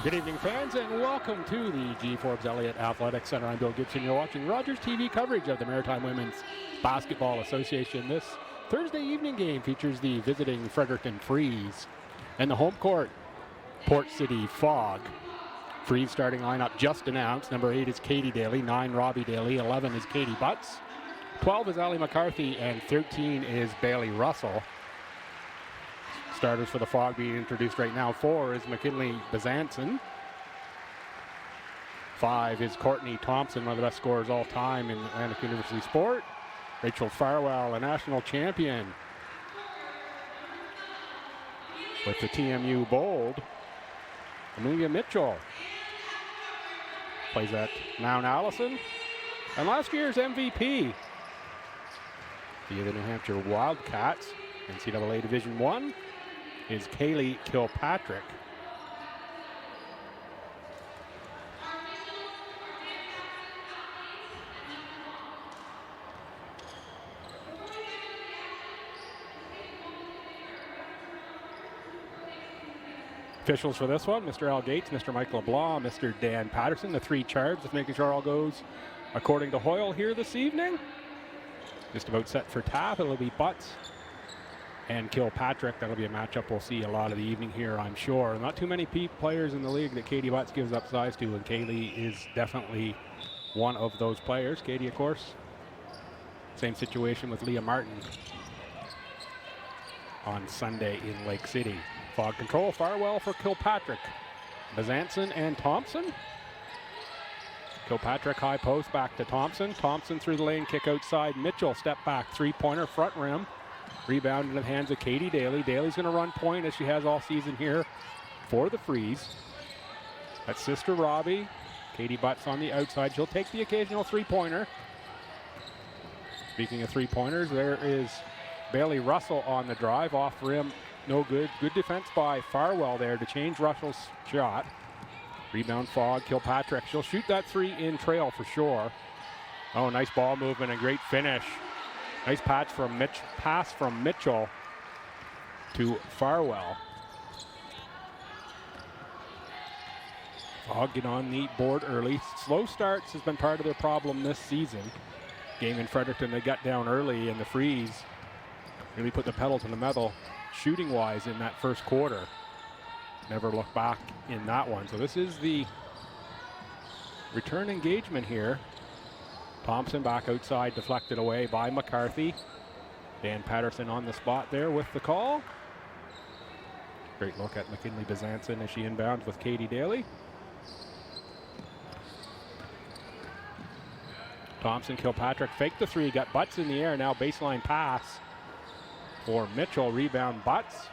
Good evening, fans, and welcome to the G. Forbes Elliott Athletic Center. I'm Bill Gibson. You're watching Rogers TV coverage of the Maritime Women's Basketball Association. This Thursday evening game features the visiting Fredericton Freeze and the home court Port City Fog. Freeze starting lineup just announced. Number 8 is Katie Daly, 9 Robbie Daly, 11 is Katie Butts, 12 is Ali McCarthy, and 13 is Bailey Russell. Starters for the Fog being introduced right now. 4 is McKinley Bezanson. 5 is Courtney Thompson, one of the best scorers all time in Atlantic University sport. Rachel Farwell, a national champion. With the TMU Bold, Amelia Mitchell plays at Mount Allison. And last year's MVP, the New Hampshire Wildcats, NCAA Division I, is Kaylee Kilpatrick. Officials for this one, Mr. Al Gates, Mr. Mike LeBlanc, Mr. Dan Patterson, the 3 charged with making sure all goes according to Hoyle here this evening. Just about set for tap. It'll be Butts and Kilpatrick. That'll be a matchup we'll see a lot of the evening here, I'm sure. Not too many players in the league that Katie Butts gives up size to, and Kaylee is definitely one of those players. Katie, of course, same situation with Leah Martin on Sunday in Lake City. Fog control, Farwell for Kilpatrick. Bezanson and Thompson. Kilpatrick high post, back to Thompson. Thompson through the lane, kick outside. Mitchell step back, 3-pointer, front rim. Rebound into the hands of Katie Daly. Daly's going to run point as she has all season here for the Freeze. That's sister Robbie. Katie Butts on the outside. She'll take the occasional 3-pointer. Speaking of 3-pointers, there is Bailey Russell on the drive. Off rim, no good. Good defense by Farwell there to change Russell's shot. Rebound Fog, Kilpatrick. She'll shoot that 3 in trail for sure. Oh, nice ball movement and great finish. Nice pass from Mitchell to Farwell. Fog get on the board early. Slow starts has been part of their problem this season. Game in Fredericton, they got down early, and the Freeze really put the pedal to the metal shooting-wise in that first quarter. Never looked back in that one. So this is the return engagement here. Thompson back outside, deflected away by McCarthy. Dan Patterson on the spot there with the call. Great look at McKinley Bezanson as she inbounds with Katie Daly. Thompson, Kilpatrick faked the 3, got Butts in the air, now baseline pass for Mitchell. Rebound Butts.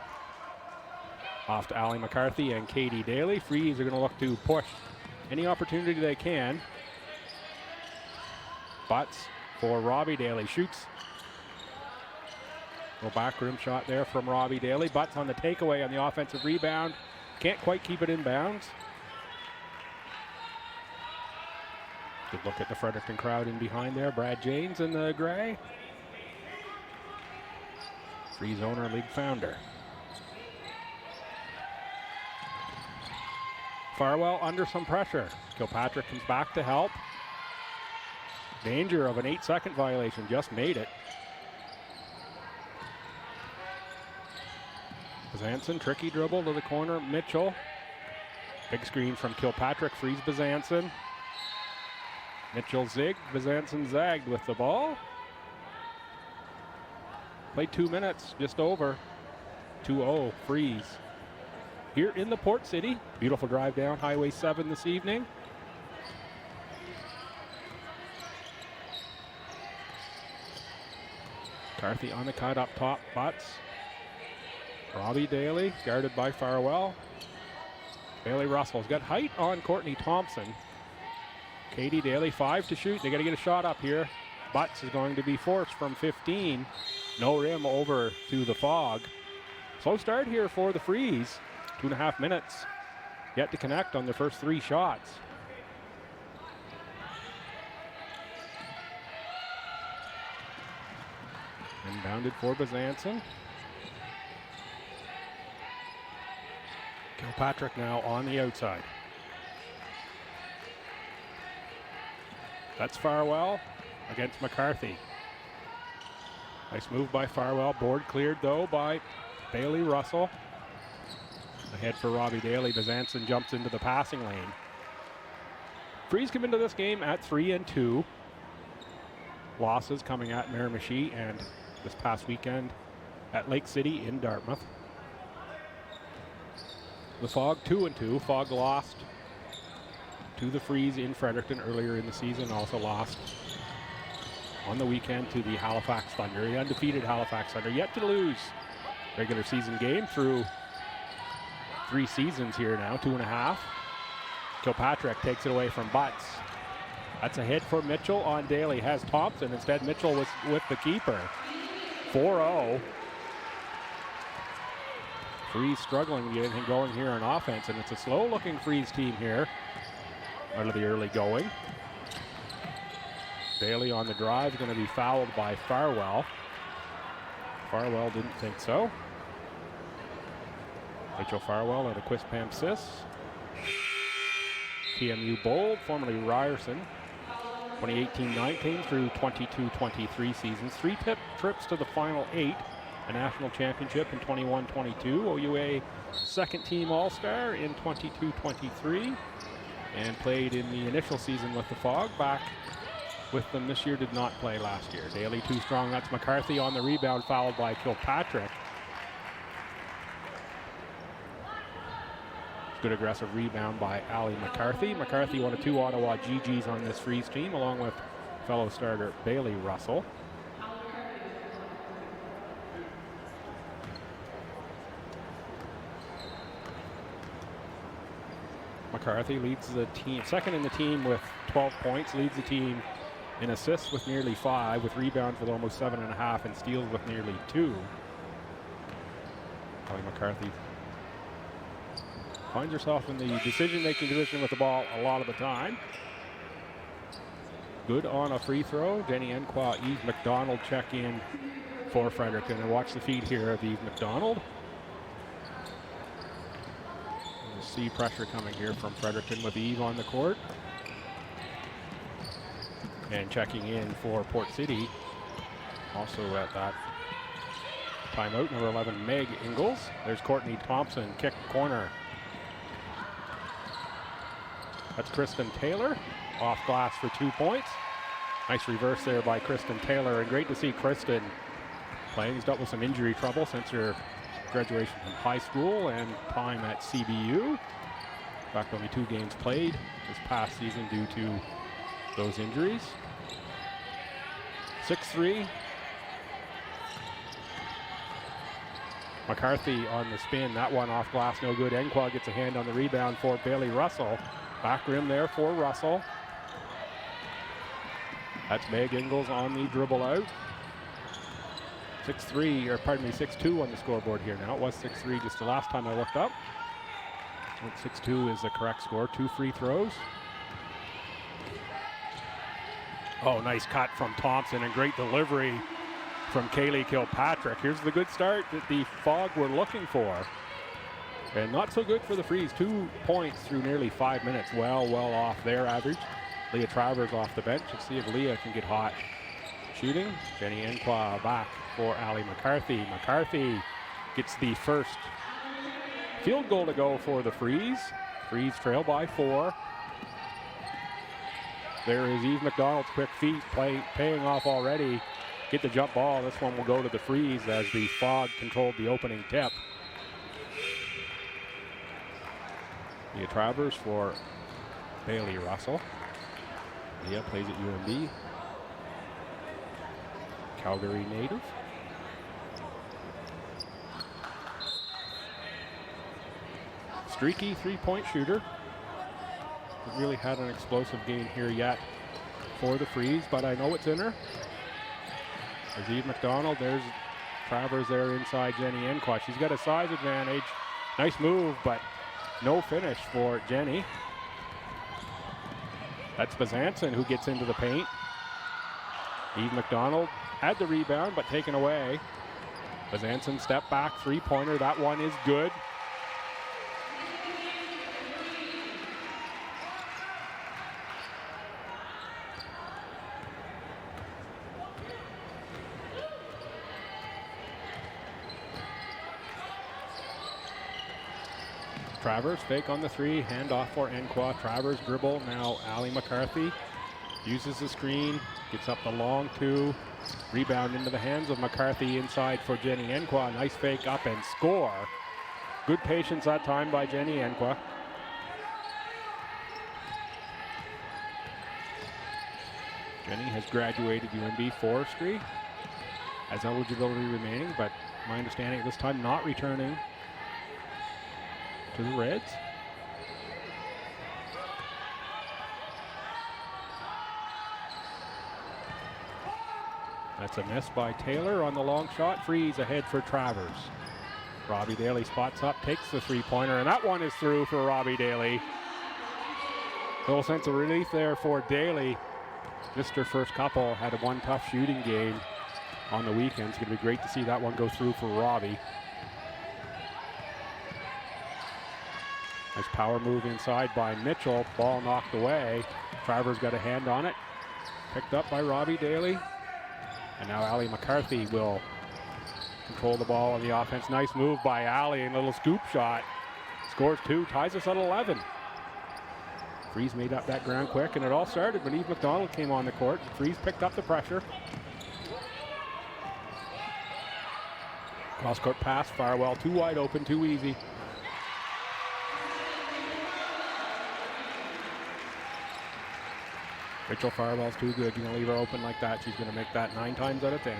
Off to Ali McCarthy and Katie Daly. Freeze are going to look to push any opportunity they can. Butts for Robbie Daly. Shoots. Little back rim shot there from Robbie Daly. Butts on the takeaway on the offensive rebound. Can't quite keep it in bounds. Good look at the Fredericton crowd in behind there. Brad James in the gray. Freeze owner, league founder. Farwell under some pressure. Kilpatrick comes back to help. Danger of an 8-second violation, just made it. Bezanson, tricky dribble to the corner. Mitchell. Big screen from Kilpatrick, frees Bezanson. Mitchell zigged, Bezanson zagged with the ball. Played 2 minutes, just over. 2-0, Freeze. Here in the Port City. Beautiful drive down Highway 7 this evening. McCarthy on the cut up top, Butts. Robbie Daly, guarded by Farwell. Bailey Russell's got height on Courtney Thompson. Katie Daly, 5 to shoot. They got to get a shot up here. Butts is going to be forced from 15. No rim over to the Fog. Slow start here for the Freeze. 2.5 minutes yet to connect on their first 3 shots. Inbounded for Bezanson. Kilpatrick now on the outside. That's Farwell against McCarthy. Nice move by Farwell. Board cleared, though, by Bailey Russell. Ahead for Robbie Daly. Bezanson jumps into the passing lane. Freeze come into this game at 3-2. Losses coming at Miramichi and this past weekend at Lake City in Dartmouth. The Fog 2-2. Fog lost to the Freeze in Fredericton earlier in the season. Also lost on the weekend to the Halifax Thunder. The undefeated Halifax Thunder yet to lose regular season game through 3 seasons here now, 2.5. Kilpatrick takes it away from Butts. That's a hit for Mitchell on Daly. Has Thompson. Instead, Mitchell was with the keeper. 4-0. Freeze struggling to get anything going here on offense, and it's a slow-looking Freeze team here out of the early going. Daly on the drive is going to be fouled by Farwell. Farwell didn't think so. Rachel Farwell at a Quispamsis. TMU Bold, formerly Ryerson. 2018-19 through 22-23 seasons. 3 trips to the Final 8. A national championship in 21-22. OUA second team All-Star in 22-23. And played in the initial season with the Fog. Back with them this year, did not play last year. Daly too strong. That's McCarthy on the rebound, fouled by Kilpatrick. Good aggressive rebound by Ali McCarthy. McCarthy one of 2 Ottawa GGs on this Freeze team, along with fellow starter Bailey Russell. McCarthy leads the team, second in the team with 12 points, leads the team in assists with nearly 5, with rebounds with almost 7.5, and steals with nearly 2. Ali McCarthy finds herself in the decision-making position with the ball a lot of the time. Good on a free throw. Jenny Enqua, Eve McDonald check in for Fredericton. And watch the feed here of Eve McDonald. You'll see pressure coming here from Fredericton with Eve on the court. And checking in for Port City. Also at that timeout, number 11, Meg Ingalls. There's Courtney Thompson, kick corner. That's Kristen Taylor, off glass for 2 points. Nice reverse there by Kristen Taylor, and great to see Kristen playing. He's dealt with some injury trouble since her graduation from high school and time at CBU. In fact, only 2 games played this past season due to those injuries. 6-3. McCarthy on the spin, that one off glass, no good. Enqua gets a hand on the rebound for Bailey Russell. Back rim there for Russell. That's Meg Ingalls on the dribble out. 6-3, or pardon me, 6-2 on the scoreboard here now. It was 6-3 just the last time I looked up. 6-2 is the correct score. 2 free throws. Oh, nice cut from Thompson and great delivery from Kaylee Kilpatrick. Here's the good start that the Fog were looking for. And not so good for the Freeze. 2 points through nearly 5 minutes. Well off their average. Leah Travers off the bench. Let's see if Leah can get hot shooting. Jenny Enqua back for Ali McCarthy. McCarthy gets the first field goal to go for the Freeze. Freeze trail by 4. There is Eve McDonald's quick feet paying off already. Get the jump ball. This one will go to the Freeze as the Fog controlled the opening tip. Leah Travers for Bailey Russell. Leah plays at UMB. Calgary native. Streaky 3-point shooter. Hasn't really had an explosive game here yet for the Freeze, but I know it's in her. There's Eve McDonald. There's Travers there inside Jenny Enqua. She's got a size advantage. Nice move, but no finish for Jenny. That's Bezanson who gets into the paint. Eve McDonald had the rebound, but taken away. Bezanson step back, 3-pointer. That one is good. Travers fake on the three, handoff for Enqua. Travers dribble, now Ali McCarthy uses the screen, gets up the long two, rebound into the hands of McCarthy inside for Jenny Enqua. Nice fake up and score. Good patience that time by Jenny Enqua. Jenny has graduated UNB forestry, has eligibility remaining, but my understanding at this time not returning to the Reds. That's a miss by Taylor on the long shot. Freeze ahead for Travers. Robbie Daly spots up, takes the three-pointer, and that one is through for Robbie Daly. A little sense of relief there for Daly. Missed her first couple, had one tough shooting game on the weekend. It's going to be great to see that one go through for Robbie. Nice power move inside by Mitchell. Ball knocked away. Travers got a hand on it. Picked up by Robbie Daly. And now Ali McCarthy will control the ball on the offense. Nice move by Ali, and a little scoop shot. Scores two, ties us at 11. Freeze made up that ground quick, and it all started when Eve McDonald came on the court. Freeze picked up the pressure. Cross-court pass, Farwell, too wide open, too easy. Rachel Farwell's too good. You can leave her open like that. She's going to make that 9 times out of 10.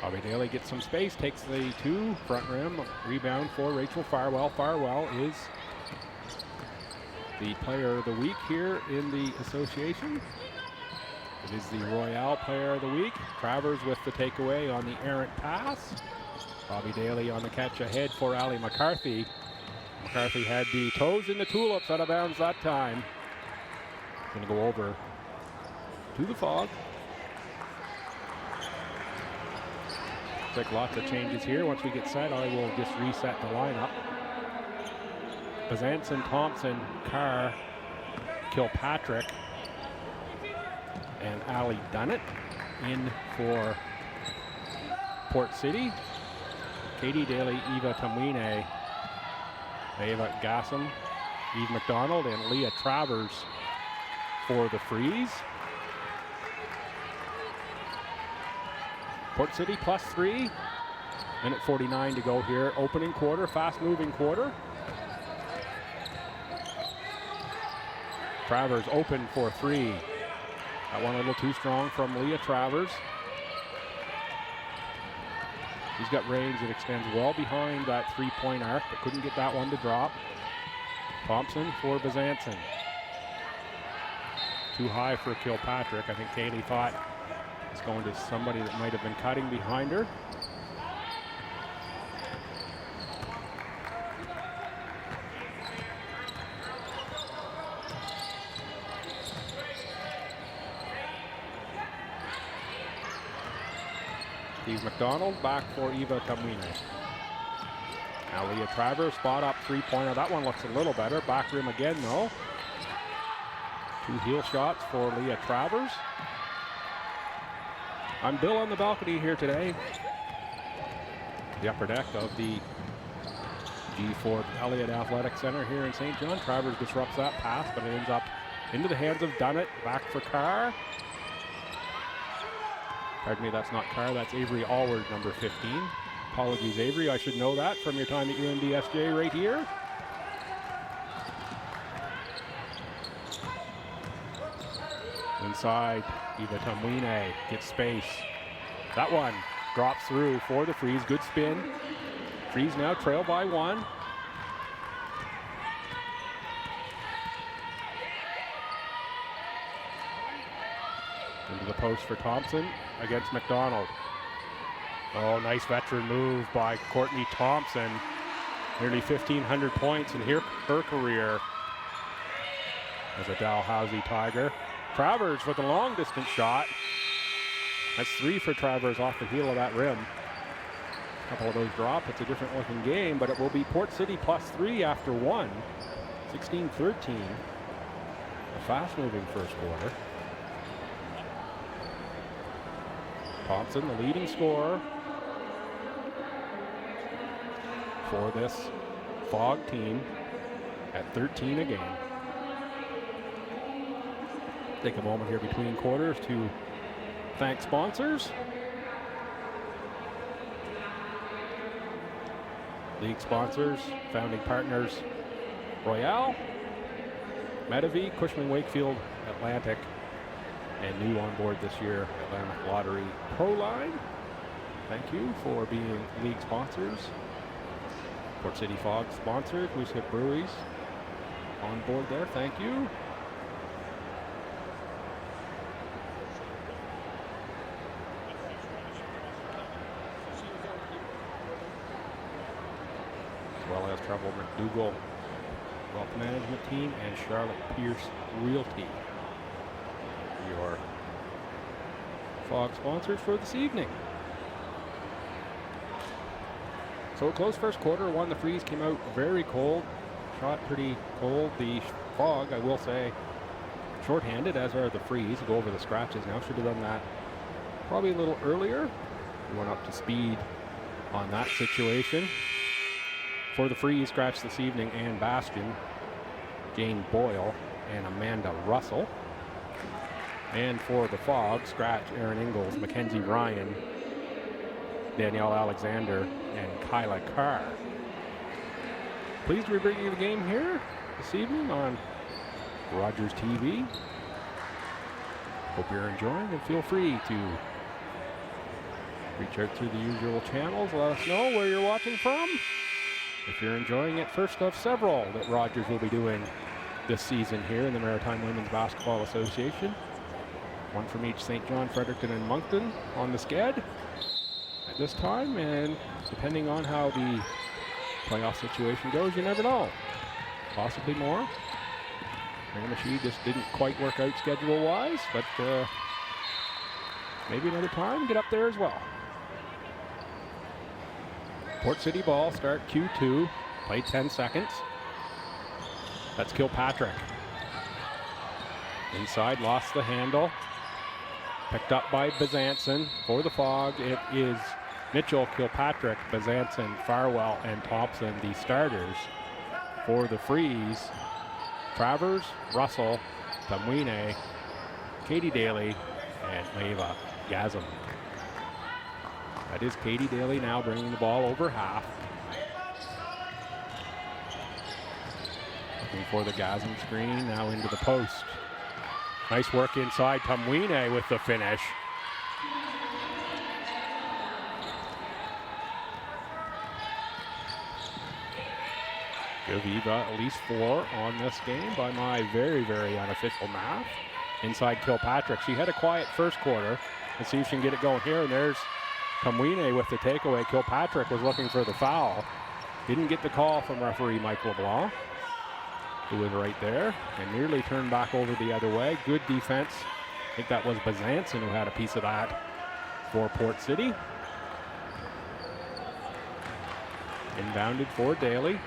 Robbie Daly gets some space, takes the two, front rim, rebound for Rachel Farwell. Farwell is the player of the week here in the association. It is the Royale player of the week. Travers with the takeaway on the errant pass. Robbie Daly on the catch ahead for Ali McCarthy. McCarthy had the toes in the tulips, out of bounds that time. Going to go over to the Fog. Looks like lots of changes here. Once we get set, I will just reset the lineup. Bazanson, Thompson, Carr, Kilpatrick, and Ali Dunnett in for Port City. Katie Daly, Eva Tamwine, Ava Gassam, Eve McDonald, and Leah Travers for the Freeze. Port City +3. Minute 49 to go here. Opening quarter, fast-moving quarter. Travers open for 3. That one a little too strong from Leah Travers. He's got range that extends well behind that three-point arc, but couldn't get that one to drop. Thompson for Bazanson. Too high for Kilpatrick. I think Kaylee thought it's going to somebody that might have been cutting behind her. Steve McDonald back for Eva Tamwine. Now Leah Travers, spot up three-pointer. That one looks a little better. Back rim again though. 2 heel shots for Leah Travers. I'm Bill on the balcony here today. The upper deck of the G. Ford Elliott Athletic Center here in St. John. Travers disrupts that pass, but it ends up into the hands of Dunnett. Back for Carr. Pardon me, that's not Carr, that's Avery Allward, number 15. Apologies, Avery, I should know that from your time at UNBSJ right here. Inside, Eva Tamwine gets space. That one drops through for the Freeze, good spin. Freeze now trail by 1. Into the post for Thompson against McDonald. Oh, nice veteran move by Courtney Thompson. Nearly 1,500 points in her career as a Dalhousie Tiger. Travers with a long distance shot. That's 3 for Travers off the heel of that rim. A couple of those drop. It's a different looking game, but it will be Port City +3 after 1. 16-13. A fast moving first quarter. Thompson, the leading scorer for this Fog team at 13 a game. Take a moment here between quarters to thank sponsors. League sponsors, founding partners, Royale, MWBA, Cushman Wakefield, Atlantic, and new on board this year, Atlantic Lottery Pro Line. Thank you for being league sponsors. Port City Fog sponsors, Moosehead Breweries on board there. Thank you. As well as Trevor McDougall Wealth Management Team and Charlotte Pierce Realty, your Fog sponsors for this evening. So a close first quarter. One, the Freeze came out very cold, shot pretty cold. The Fog, I will say, shorthanded, as are the Freeze. We'll go over the scratches now. Should have done that probably a little earlier. We went up to speed on that situation. For the Freeze, scratch this evening, Ann Bastian, Jane Boyle, and Amanda Russell. And for the Fog, scratch Aaron Ingalls, Mackenzie Ryan, Danielle Alexander, and Kyla Carr. Pleased to be bringing you the game here this evening on Rogers TV. Hope you're enjoying, and feel free to reach out through the usual channels. Let us know where you're watching from. If you're enjoying it, first of several that Rogers will be doing this season here in the Maritime Women's Basketball Association. One from each St. John, Fredericton, and Moncton on the sked at this time, and depending on how the playoff situation goes, you never know. Possibly more. Miramichi just didn't quite work out schedule-wise, but maybe another time, get up there as well. Port City ball, start Q2, play 10 seconds. That's Kilpatrick. Inside, lost the handle. Picked up by Bezanson. For the Fog, it is Mitchell, Kilpatrick, Bezanson, Farwell, and Thompson, the starters. For the Freeze, Travers, Russell, Tamwine, Katie Daly, and Leva Gazem. That is Katie Daly now bringing the ball over half. Looking for the Gazem screen, now into the post. Nice work inside, Tamwine with the finish. Give Eva at least 4 on this game by my very, very unofficial math. Inside Kilpatrick. She had a quiet first quarter. Let's see if she can get it going here. And there's Tamwine with the takeaway. Kilpatrick was looking for the foul. Didn't get the call from referee Mike LeBlanc, who was right there and nearly turned back over the other way. Good defense. I think that was Bezanson who had a piece of that for Port City. Inbounded for Daly.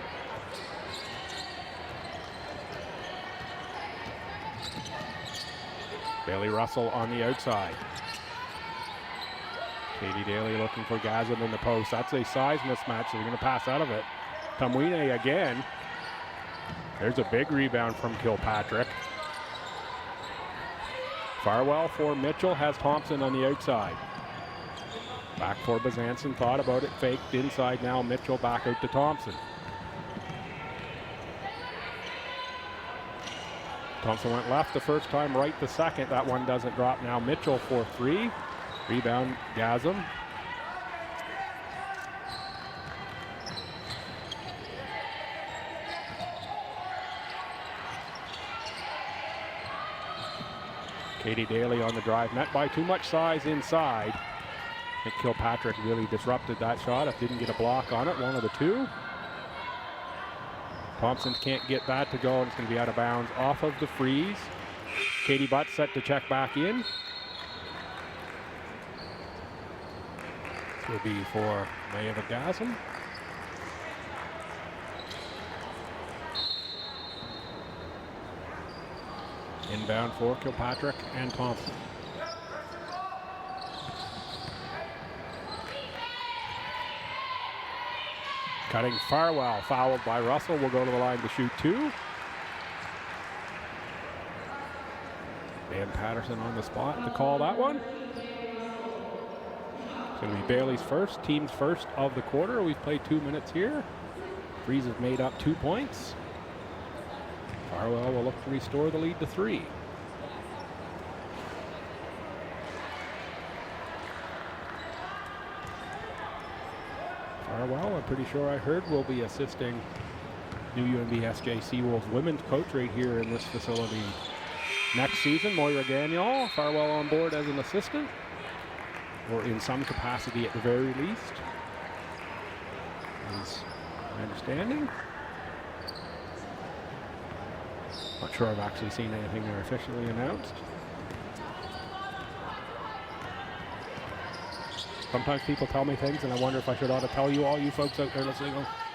Bailey Russell on the outside. Katie Daly looking for Gazem in the post. That's a size mismatch, so they're going to pass out of it. Tamwine again. There's a big rebound from Kilpatrick. Farwell for Mitchell, has Thompson on the outside. Back for Bezanson, thought about it, faked inside now. Mitchell back out to Thompson. Thompson went left the first time, right the second. That one doesn't drop now. Mitchell for 3. Rebound, Gazem. Katie Daly on the drive, met by too much size inside. I think Kilpatrick really disrupted that shot. It didn't get a block on it, one of the two. Thompson can't get that to go, and it's going to be out of bounds off of the Freeze. Katie Butt set to check back in. This will be for Maeva Gazem. Inbound for Kilpatrick and Thompson. Cutting Farwell, fouled by Russell, will go to the line to shoot 2. Dan Patterson on the spot to call that one. It's going to be Bailey's first, team's first of the quarter. We've played 2 minutes here. Freeze have made up 2 points. Farwell will look to restore the lead to 3. Farwell, I'm pretty sure I heard, will be assisting new UNBSJ Seawolves women's coach right here in this facility next season. Moira Gagnol, Farwell on board as an assistant, or in some capacity at the very least, is my understanding. Not sure I've actually seen anything there officially announced. Sometimes people tell me things and I wonder if I should ought to tell you, all you folks out there listening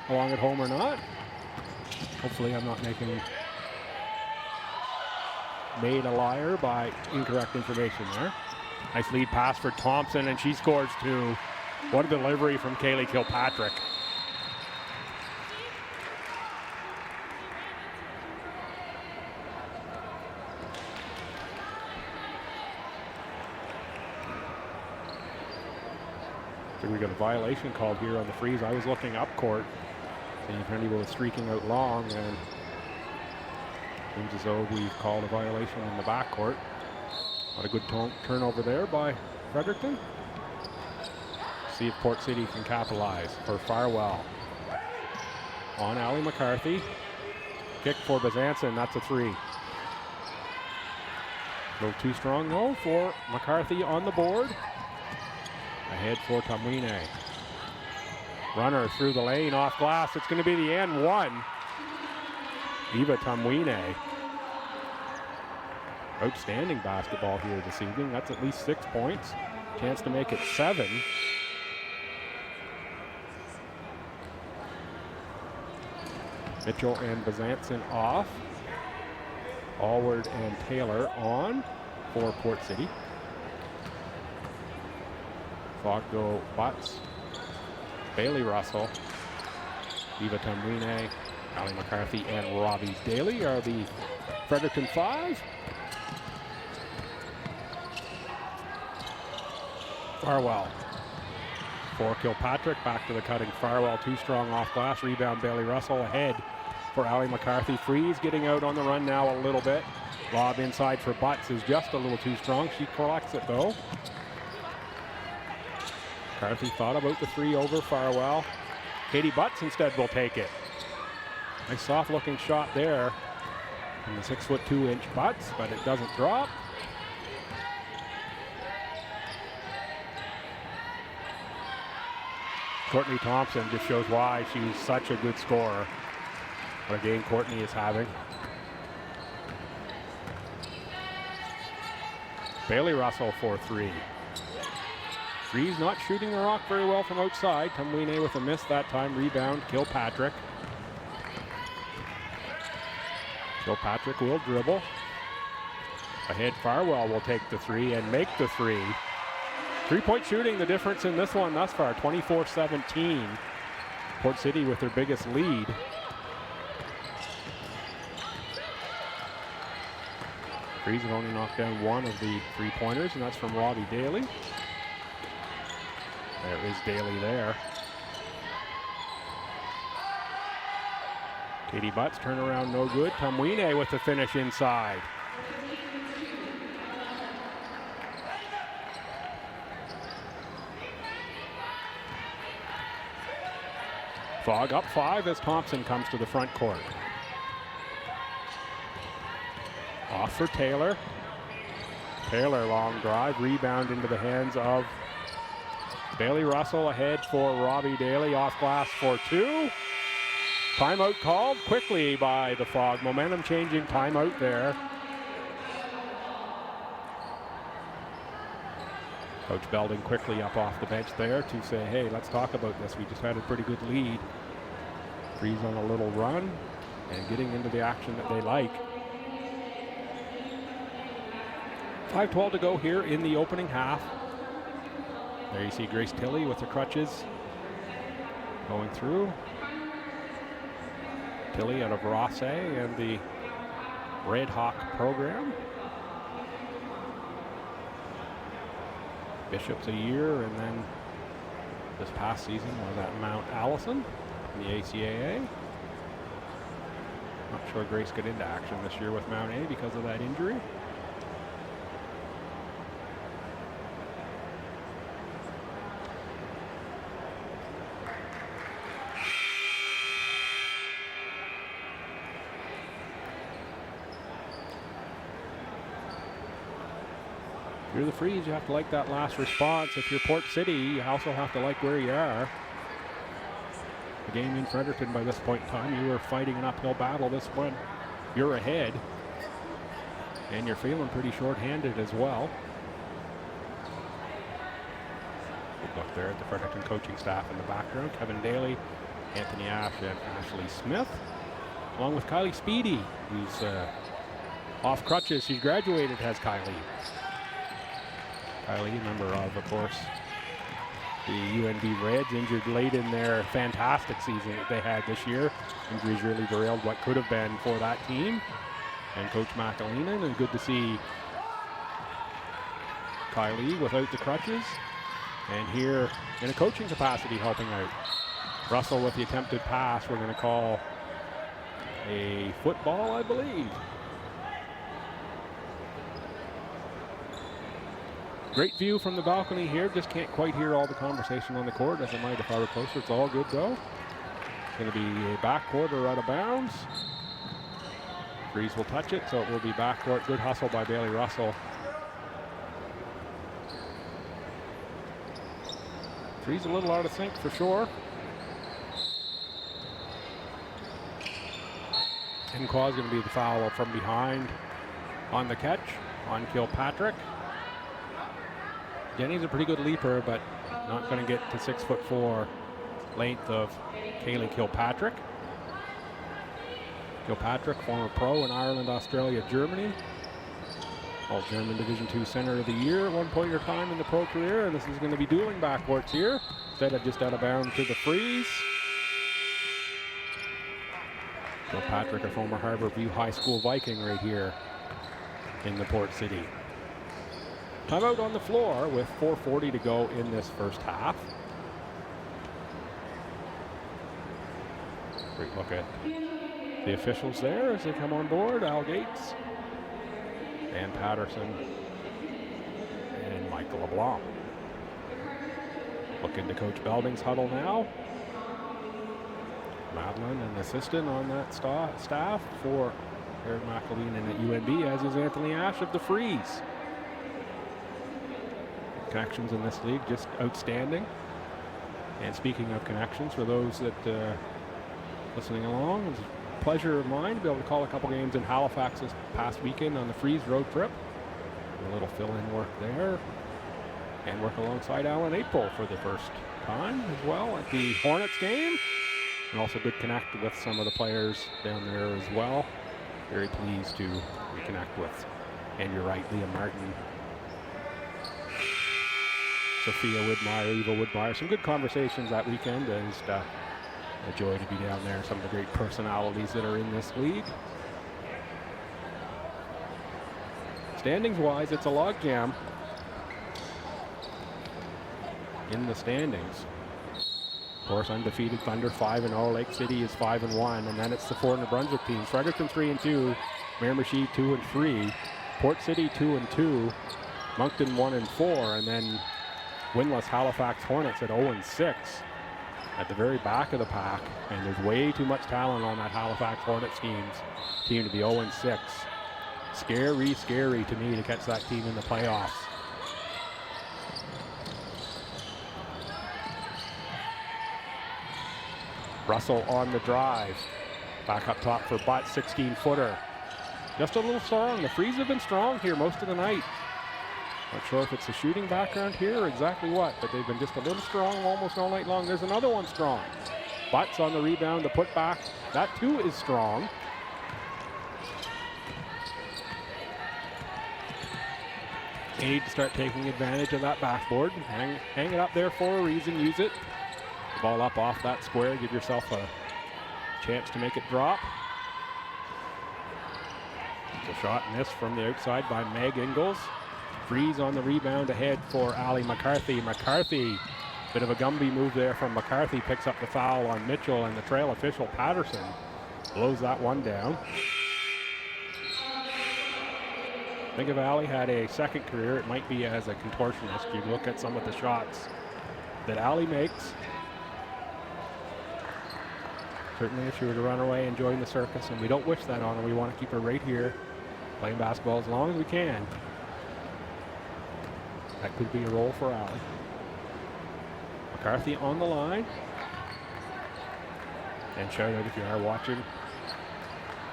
along at home, or not. Hopefully I'm not made a liar by incorrect information there. Nice lead pass for Thompson, and she scores 2. What a delivery from Kaylee Kilpatrick. So we got a violation called here on the Freeze. I was looking up court, seeing if anyone was streaking out long, and it seems as though we've called a violation in the backcourt. Not a good turnover there by Fredericton. See if Port City can capitalize. For Farwell on Allie McCarthy. Kick for Bezanson, that's a 3. A little too strong though for McCarthy on the board. Ahead for Tamwine. Runner through the lane, off glass. It's going to be the N1. Eva Tamwine. Outstanding basketball here this evening. That's at least 6 points. Chance to make it 7. Mitchell and Bezanson off. Allward and Taylor on for Port City. Foggo, Butts, Bailey Russell, Eva Tamwine, Allie McCarthy, and Robbie Daly are the Fredericton 5. Farwell for Kilpatrick, back to the cutting Farwell, too strong off glass, rebound Bailey Russell, ahead for Allie McCarthy. Freeze getting out on the run now a little bit. Lob inside for Butts is just a little too strong. She collects it though. McCarthy thought about the 3 over Farwell. Katie Butts instead will take it. Nice soft looking shot there from the 6'2" Butts, but it doesn't drop. Courtney Thompson just shows why she's such a good scorer. What a game Courtney is having. Bailey Russell for 3. Freeze not shooting the rock very well from outside. Tamwine with a miss that time. Rebound, Kilpatrick. Kilpatrick will dribble. Ahead, Farwell will take the 3 and make the 3. 3-point shooting, the difference in this one thus far, 24-17. Port City with their biggest lead. Freeze have only knocked down 1 of the 3-pointers, and that's from Robbie Daly. There is Daly there. Katie Butts, turnaround no good. Tamwine with the finish inside. Fog up 5 as Thompson comes to the front court. Off for Taylor. Taylor long drive, rebound into the hands of Bailey Russell, ahead for Robbie Daly, off glass for 2. Timeout called quickly by the Fog. Momentum changing timeout there. Coach Belding quickly up off the bench there to say, hey, let's talk about this. We just had a pretty good lead. Freeze on a little run and getting into the action that they like. 5:12 to go here in the opening half. There you see Grace Tilley with the crutches going through. Tilly out of Rosse and the Red Hawk program. Bishop's a year, and then this past season was at Mount Allison in the ACAA. Not sure Grace got into action this year with Mount A because of that injury. If you're the Freeze, you have to like that last response. If you're Port City, you also have to like where you are. The game in Fredericton by this point in time, you were fighting an uphill battle. This one, you're ahead. And you're feeling pretty short-handed as well. Good look there at the Fredericton coaching staff in the background. Kevin Daly, Anthony Ash, and Ashley Smith. Along with Kylie Speedy, who's off crutches. She's graduated, has Kylie. Kylie, member of course, the UNB Reds, injured late in their fantastic season that they had this year. Injuries really derailed what could have been for that team. And Coach McAleenan, and good to see Kylie without the crutches. And here in a coaching capacity helping out. Russell with the attempted pass, we're going to call a football, I believe. Great view from the balcony here. Just can't quite hear all the conversation on the court as it might if I were closer. It's all good though. It's going to be a backcourt or out of bounds. Freeze will touch it, so it will be backcourt. Good hustle by Bailey Russell. Freeze a little out of sync for sure. And Qua's going to be the foul from behind on the catch on Kilpatrick. Jenny's a pretty good leaper, but not going to get to 6'4" length of Kaylee Kilpatrick. Kilpatrick, former pro in Ireland, Australia, Germany. All-German Division II Center of the Year at one point in her time in the pro career, and this is going to be dueling backcourts here. Instead of just out of bounds to the Freeze. Kilpatrick, a former Harborview High School Viking right here in the Port City. Timeout on the floor with 4:40 to go in this first half. Great look at the officials there as they come on board. Al Gates, Dan Patterson, and Michael LeBlanc. Look into Coach Belding's huddle now. Madeline, an assistant on that staff for Eric McAleenan at UNB, as is Anthony Ash of the Freeze. Connections in this league just outstanding. And speaking of connections, for those that listening along, it's a pleasure of mine to be able to call a couple games in Halifax this past weekend on the Freeze road trip. A little fill-in work there, and work alongside Alan April for the first time as well at the Hornets game, and also good connect with some of the players down there as well. Very pleased to reconnect with, and you're right, Liam Martin, Sophia Woodmeyer, Eva Woodmeyer. Some good conversations that weekend, and just a joy to be down there. Some of the great personalities that are in this league. Standings-wise, it's a logjam in the standings. Of course, undefeated Thunder 5-0, Lake City is 5-1, and then it's the four New Brunswick teams. Fredericton 3-2, Miramichi 2-3, Port City 2-2, Moncton 1-4, and then winless Halifax Hornets at 0-6 at the very back of the pack, and there's way too much talent on that Halifax Hornets team to be 0-6. Scary to me to catch that team in the playoffs. Russell on the drive. Back up top for Butt, 16-footer. Just a little strong. The Freeze have been strong here most of the night. Not sure if it's the shooting background here or exactly what, but they've been just a little strong almost all night long. There's another one strong. Butts on the rebound, the putback. That too is strong. You need to start taking advantage of that backboard. Hang it up there for a reason. Use it. Ball up off that square. Give yourself a Chance to make it drop. It's a shot missed from the outside by Meg Ingles. Freeze on the rebound ahead for Ali McCarthy. McCarthy, bit of a Gumby move there from McCarthy, picks up the foul on Mitchell, and the trail official Patterson blows that one down. I think if Ali had a second career, it might be as a contortionist. You look at some of the shots that Ali makes. Certainly if she were to run away and join the circus, and we don't wish that on her, we want to keep her right here playing basketball as long as we can. That could be a role for Ali. McCarthy on the line. And shout out if you are watching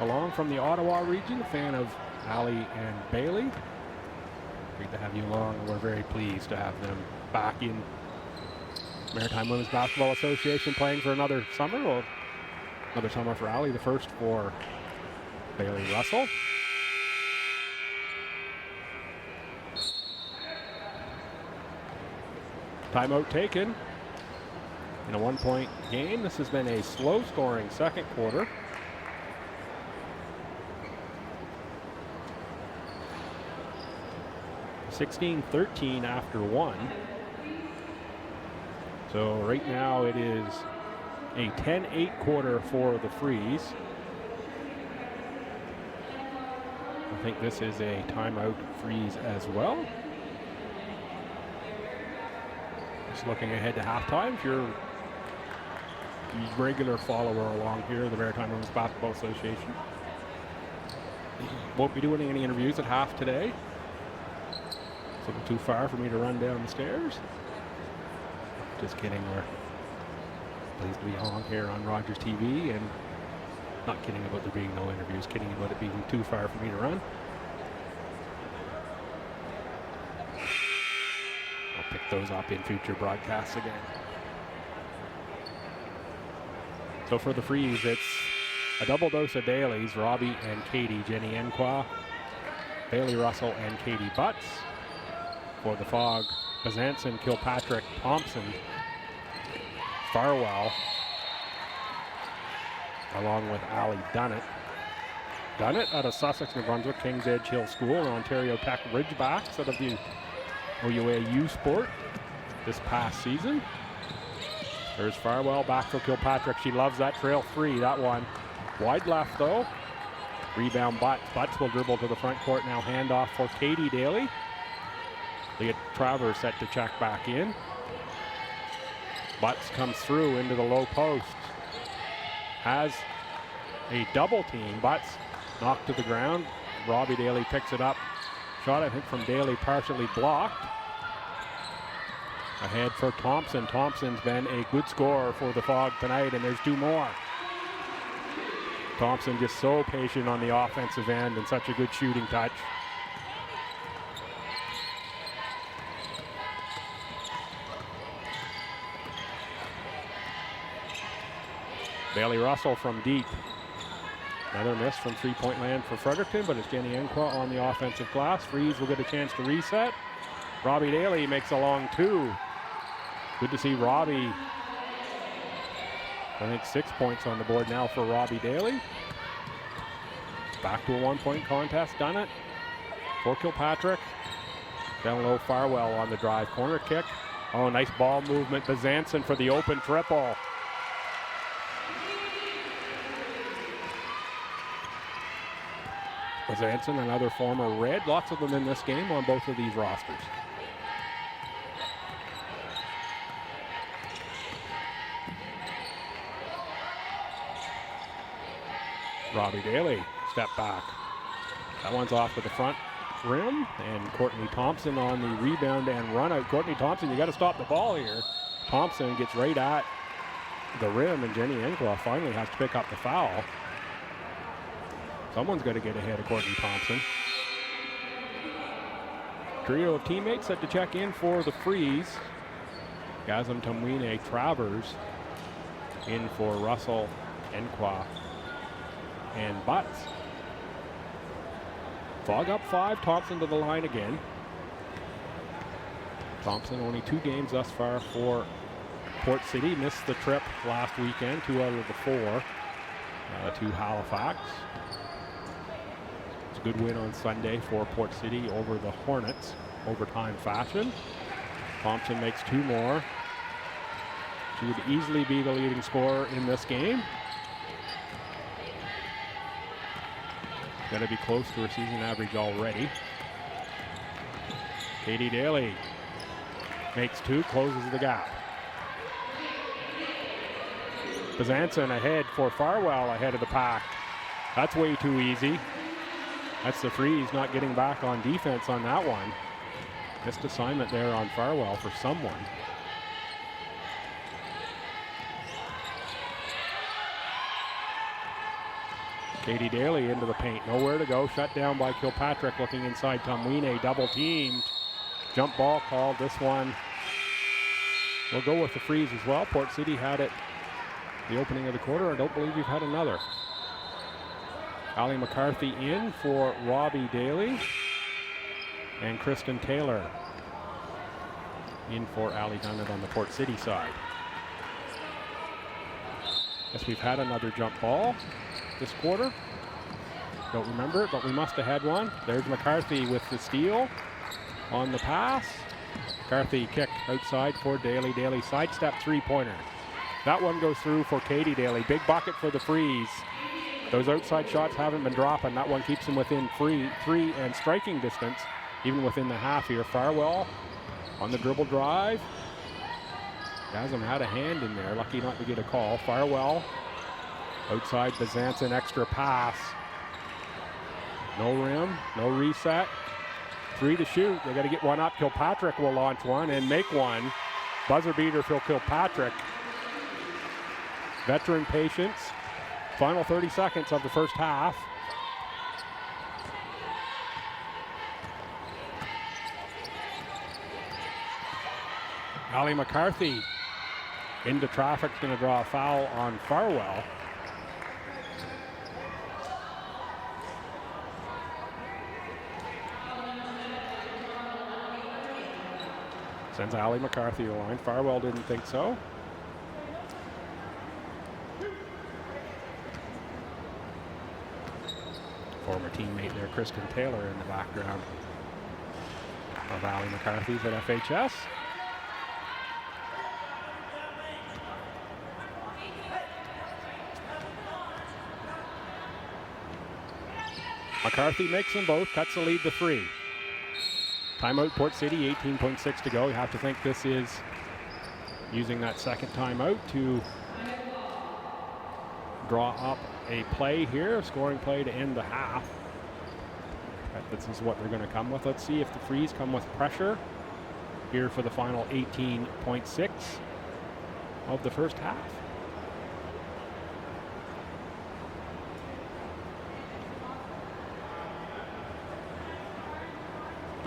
along from the Ottawa region, a fan of Ali and Bailey. Great to have you along, and we're very pleased to have them back in Maritime Women's Basketball Association playing for another summer. Well, another summer for Ali, the first for Bailey Russell. Timeout taken in a one-point game. This has been a slow-scoring second quarter. (16-13) after one. So right now it is a 10-8 quarter for the Freeze. I think this is a timeout Freeze as well. Just looking ahead to halftime. If you're a regular follower along here, the Maritime Women's Basketball Association won't be doing any interviews at half today. It's a little too far for me to run down the stairs. Just kidding, we're pleased to be along here on Rogers TV, and not kidding about there being no interviews, kidding about it being too far for me to run. I'll pick those up in future broadcasts again. So for the Freeze, it's a double dose of Dailies, Robbie and Katie, Jenny Enqua, Bailey Russell and Katie Butts. For the Fog, Bazanson, Kilpatrick, Thompson, Farwell, along with Ali Dunnett. Dunnett out of Sussex, New Brunswick, King's Edge Hill School, and Ontario Tech Ridgebacks out of the OUA U Sport this past season. There's Farwell back for Kilpatrick. She loves that trail three. That one wide left though. Rebound Butts. Butts will dribble to the front court now. Handoff for Katie Daly. Leah Travers set to check back in. Butts comes through into the low post. Has a double team. Butts knocked to the ground. Robbie Daly picks it up. Shot, I think, from Daly, partially blocked. Ahead for Thompson. Thompson's been a good scorer for the Fog tonight, and there's two more. Thompson just so patient on the offensive end and such a good shooting touch. Bailey Russell from deep. Another miss from three-point land for Fredericton, but it's Jenny Enqua on the offensive glass. Freeze will get a chance to reset. Robbie Daly makes a long two. Good to see Robbie. I think 6 points on the board now for Robbie Daly. Back to a one-point contest. Dunnett for Kilpatrick. Down low, Farwell on the drive. Corner kick. Oh, nice ball movement. Bazanson for the open triple. Bazanson, another former Red. Lots of them in this game on both of these rosters. Robbie Daly, step back. That one's off to the front rim, and Courtney Thompson on the rebound and run out. Courtney Thompson, you got to stop the ball here. Thompson gets right at the rim, and Jenny Enqua finally has to pick up the foul. Someone's got to get ahead of Courtney Thompson. Trio of teammates set to check in for the Freeze. Gazem Tamwine Travers in for Russell, Enqua, and Butts. Fog up 5, Thompson to the line again. Thompson only 2 games thus far for Port City. Missed the trip last weekend, 2 out of the 4. to Halifax. It's a good win on Sunday for Port City over the Hornets, overtime fashion. Thompson makes 2 more. She would easily be the leading scorer in this game. Going to be close to her season average already. Katie Daly makes 2, closes the gap. Bezanson ahead for Farwell ahead of the pack. That's way too easy. That's the freeze, not getting back on defense on that one. Missed assignment there on Farwell for someone. Katie Daly into the paint, nowhere to go, shut down by Kilpatrick, looking inside Tomwine, double teamed. Jump ball called, this one will go with the freeze as well. Port City had it the opening of the quarter. I don't believe we've had another. Ali McCarthy in for Robbie Daly. And Kristen Taylor in for Ali Dunnett on the Port City side. Guess we've had another jump ball this quarter. Don't remember it, but we must have had one. There's McCarthy with the steal on the pass. McCarthy kick outside for Daly. Daly sidestep 3-pointer. That one goes through for Katie Daly. Big bucket for the freeze. Those outside shots haven't been dropping. That one keeps them within three and striking distance, even within the half here. Farwell on the dribble drive. Gasm had a hand in there, lucky not to get a call. Farwell outside Bezanson, extra pass. No rim, no reset. 3 to shoot. They got to get one up. Kilpatrick will launch one and make one. Buzzer beater for Kilpatrick. Veteran patience. Final 30 seconds of the first half. Ali McCarthy into traffic, going to draw a foul on Farwell. Sends Ali McCarthy to the line. Farwell didn't think so. Former teammate there, Kristen Taylor, in the background of Ali McCarthy's at FHS. McCarthy makes them both, cuts the lead to 3. Timeout Port City, 18.6 to go. You have to think this is using that second timeout to draw up a play here, a scoring play to end the half. This is what they're going to come with. Let's see if the Freeze come with pressure here for the final 18.6 of the first half.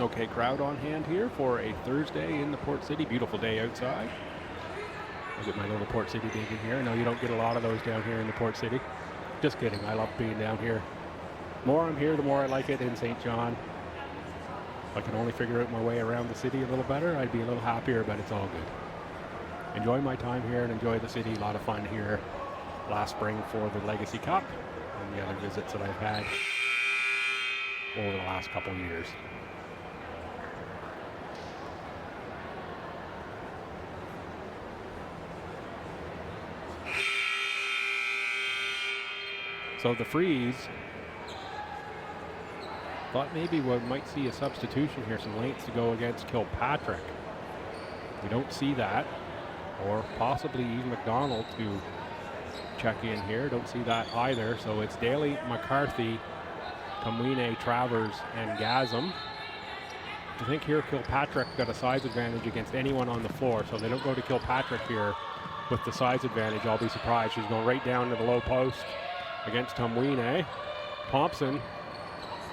Okay, crowd on hand here for a Thursday in the Port City. Beautiful day outside. I'll get my little Port City dig in here. I know you don't get a lot of those down here in the Port City. Just kidding, I love being down here. The more I'm here, the more I like it in St. John. If I can only figure out my way around the city a little better, I'd be a little happier, but it's all good. Enjoy my time here and enjoy the city. A lot of fun here last spring for the Legacy Cup and the other visits that I've had over the last couple years. So the Freeze thought maybe we might see a substitution here, some lengths to go against Kilpatrick. We don't see that, or possibly Eve McDonald to check in here. Don't see that either. So it's Daly, McCarthy, Tomwine, Travers, and Gasm. I think here Kilpatrick got a size advantage against anyone on the floor, so they don't go to Kilpatrick here with the size advantage. I'll be surprised. She's going right down to the low post against Tomwine. Thompson,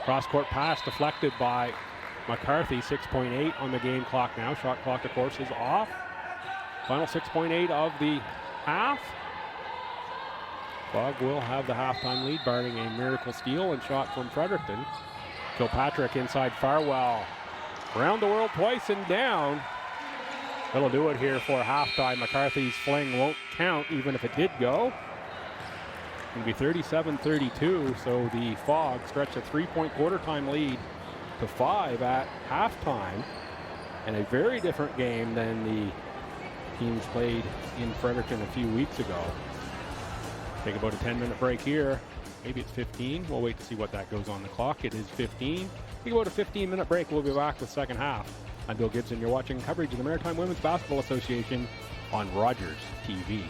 cross-court pass deflected by McCarthy. 6.8 on the game clock now. Shot clock, of course, is off. Final 6.8 of the half. Bug will have the halftime lead, barring a miracle steal and shot from Fredericton. Kilpatrick inside Farwell. Around the world twice and down. That'll do it here for halftime. McCarthy's fling won't count, even if it did go. It'll be 37-32, so the Fog stretched a 3-point quarter time lead to 5 at halftime. And a very different game than the teams played in Fredericton a few weeks ago. Take about a 10-minute break here. Maybe it's 15. We'll wait to see what that goes on the clock. It is 15. Take about a 15-minute break. We'll be back with second half. I'm Bill Gibson. You're watching coverage of the Maritime Women's Basketball Association on Rogers TV.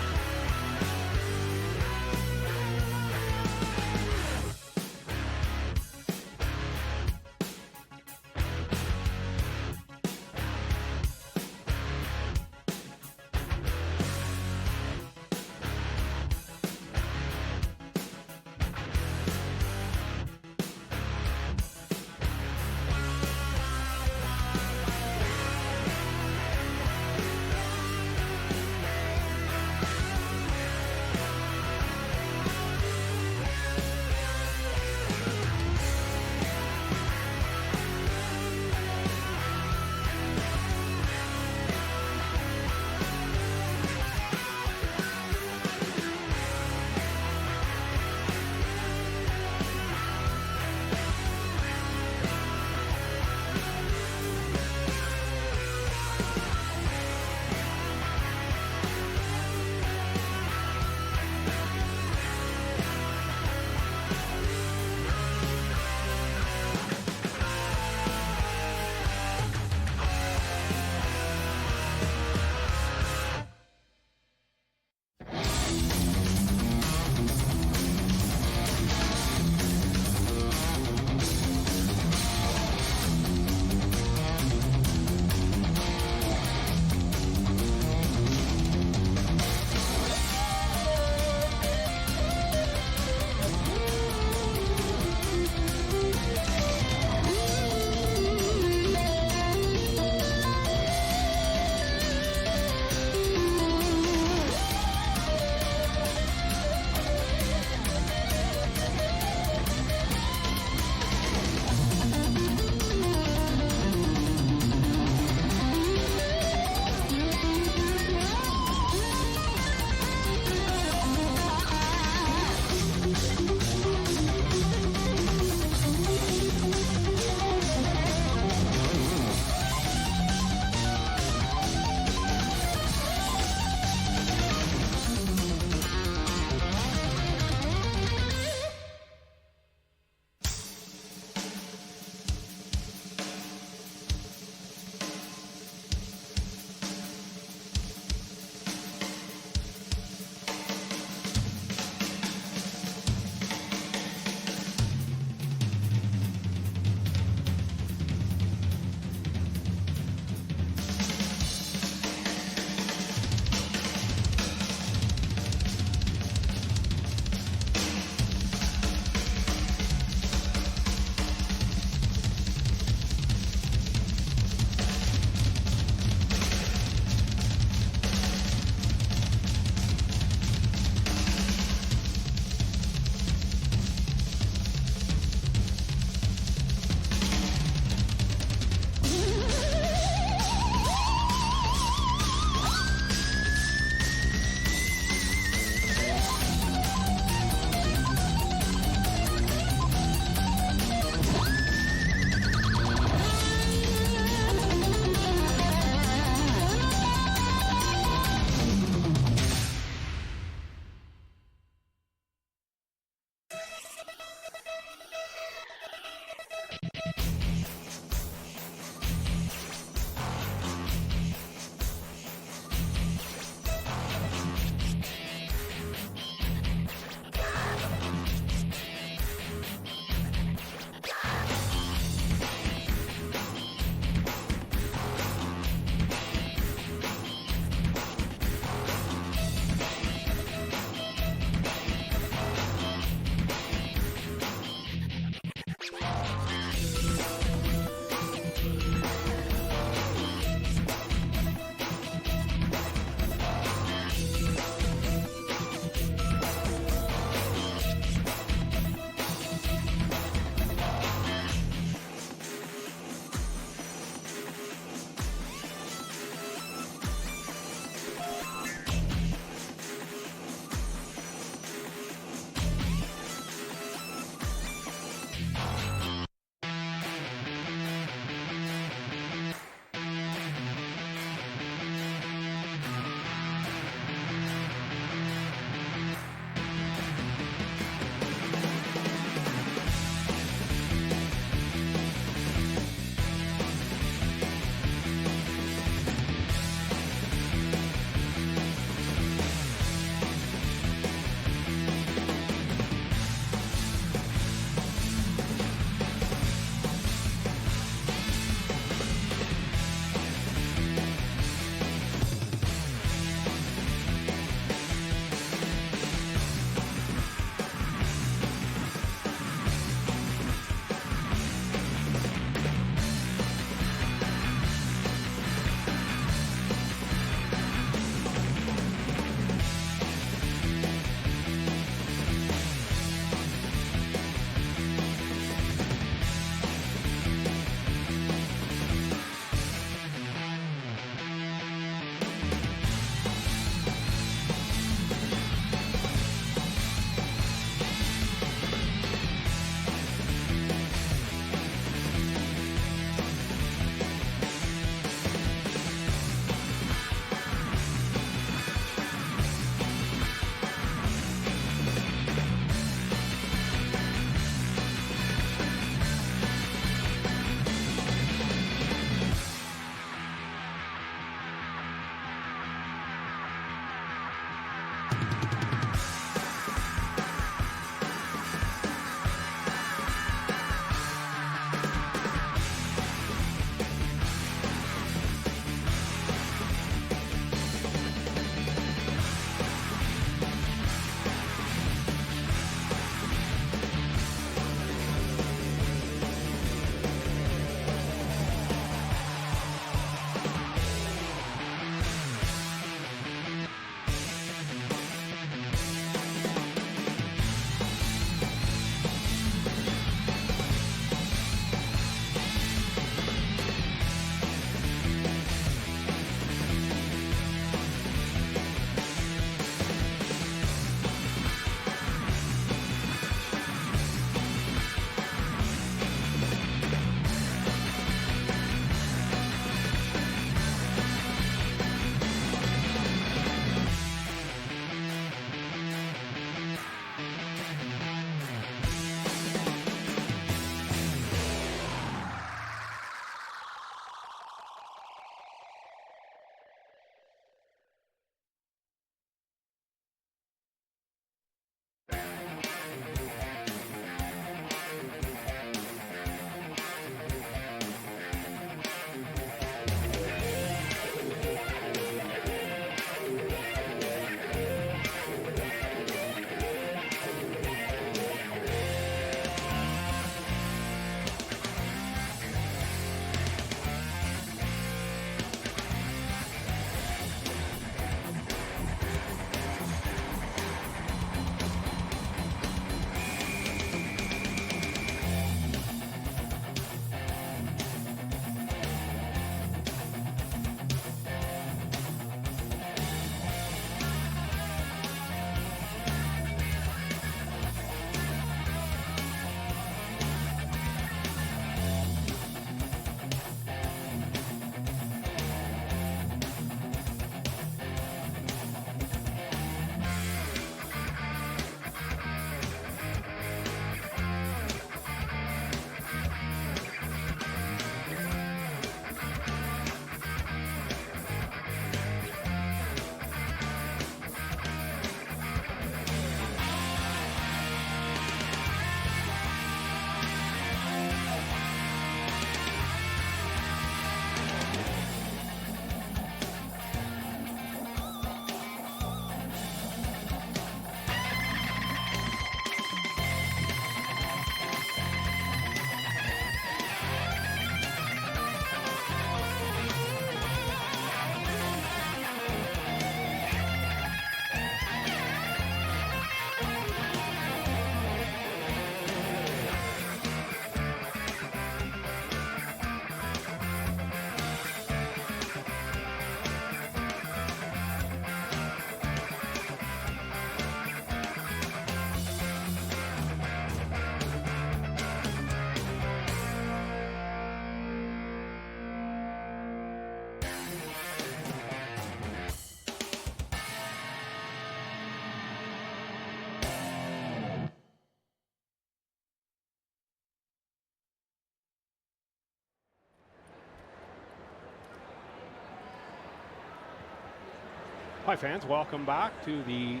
Hi fans, welcome back to the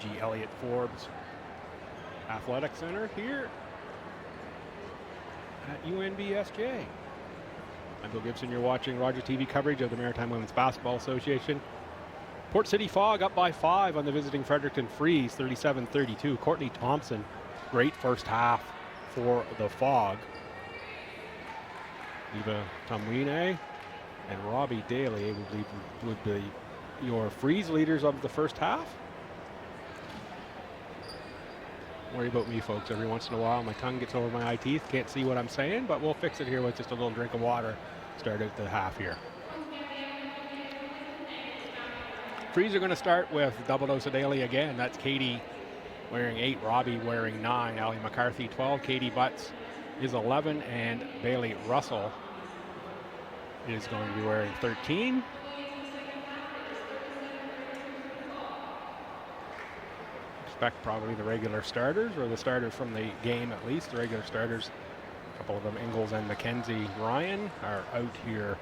G. Elliott Forbes Athletic Center here at UNBSJ. I'm Bill Gibson, you're watching Roger TV coverage of the Maritime Women's Basketball Association. Port City Fog up by 5 on the visiting Fredericton Freeze, 37-32. Courtney Thompson, great first half for the Fog. Eva Tamwine and Robbie Daly would be your Freeze leaders of the first half. Don't worry about me, folks. Every once in a while, my tongue gets over my eye teeth. Can't see what I'm saying, but we'll fix it here with just a little drink of water. Start out the half here. Freeze are going to start with double dose of Daly again. That's Katie wearing 8, Robbie wearing 9, Allie McCarthy 12, Katie Butts is 11, and Bailey Russell is going to be wearing 13. Expect probably the regular starters, or the starters from the game at least. The regular starters, a couple of them, Ingalls and Mackenzie Ryan, are out here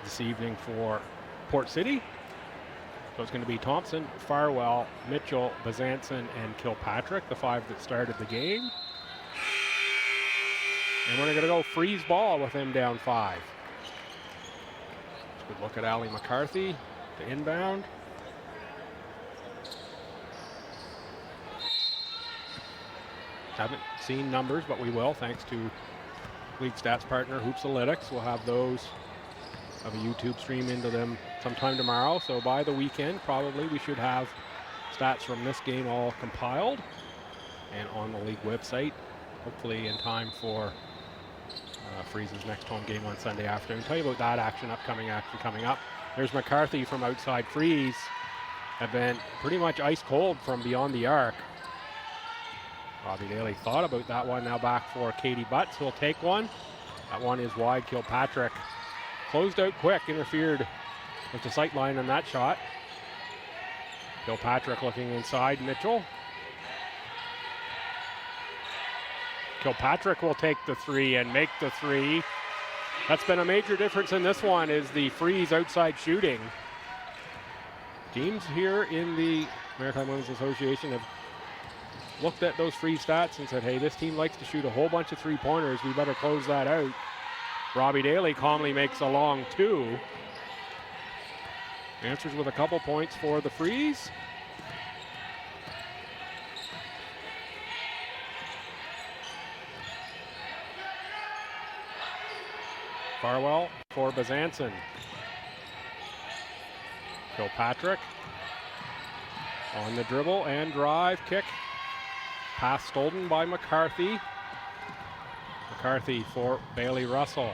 this evening for Port City. So it's going to be Thompson, Farwell, Mitchell, Bazanson, and Kilpatrick, the 5 that started the game. And we're going to go Freeze ball with them down 5. Good look at Allie McCarthy, the inbound. Haven't seen numbers, but we will, thanks to league stats partner Hoopsalytics. We'll have those, have a YouTube stream into them sometime tomorrow. So by the weekend, probably we should have stats from this game all compiled and on the league website, hopefully in time for Freeze's next home game on Sunday afternoon. Tell you about that action coming up. There's McCarthy from outside. Freeze have been pretty much ice cold from beyond the arc. Robbie Daly thought about that one. Now back for Katie Butts, who'll take one. That one is wide. Kilpatrick closed out quick, interfered with the sight line on that shot. Kilpatrick looking inside Mitchell. Kilpatrick will take the 3 and make the 3. That's been a major difference in this one, is the Freeze outside shooting. Teams here in the Maritime Women's Association have looked at those Freeze stats and said, hey, this team likes to shoot a whole bunch of 3-pointers. We better close that out. Robbie Daly calmly makes a long 2. Answers with a couple points for the Freeze. Farwell for Bazanson. Kilpatrick on the dribble and drive kick. Pass stolen by McCarthy. McCarthy for Bailey Russell.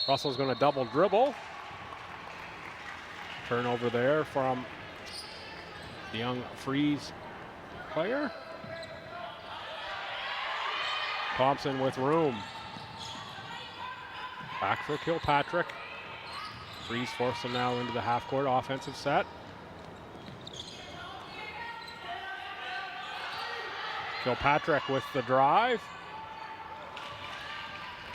Russell's going to double dribble. Turnover there from the young Freeze player. Thompson with room. Back for Kilpatrick. Freeze force them now into the half-court offensive set. Kilpatrick with the drive.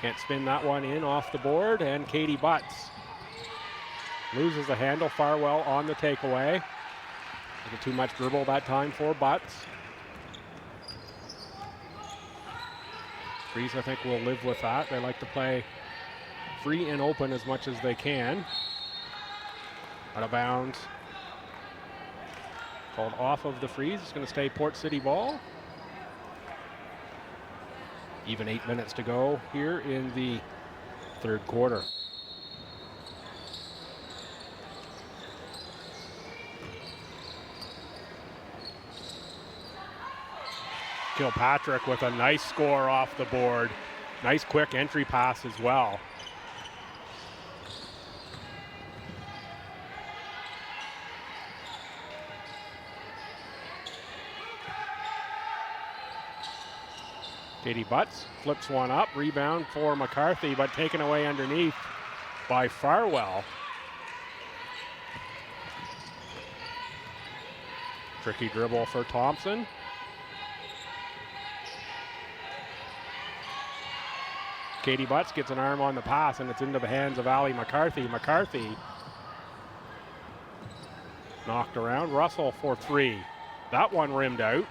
Can't spin that one in off the board, and Katie Butts loses the handle. Farwell on the takeaway. A little too much dribble that time for Butts. Freeze, I think, will live with that. They like to play free and open as much as they can. Out of bounds. Called off of the Freeze. It's going to stay Port City ball. Even 8 minutes to go here in the third quarter. Kilpatrick with a nice score off the board. Nice quick entry pass as well. Katie Butts flips one up, rebound for McCarthy, but taken away underneath by Farwell. Tricky dribble for Thompson. Katie Butts gets an arm on the pass, and it's into the hands of Allie McCarthy. McCarthy Knocked around. Russell for 3. That one rimmed out.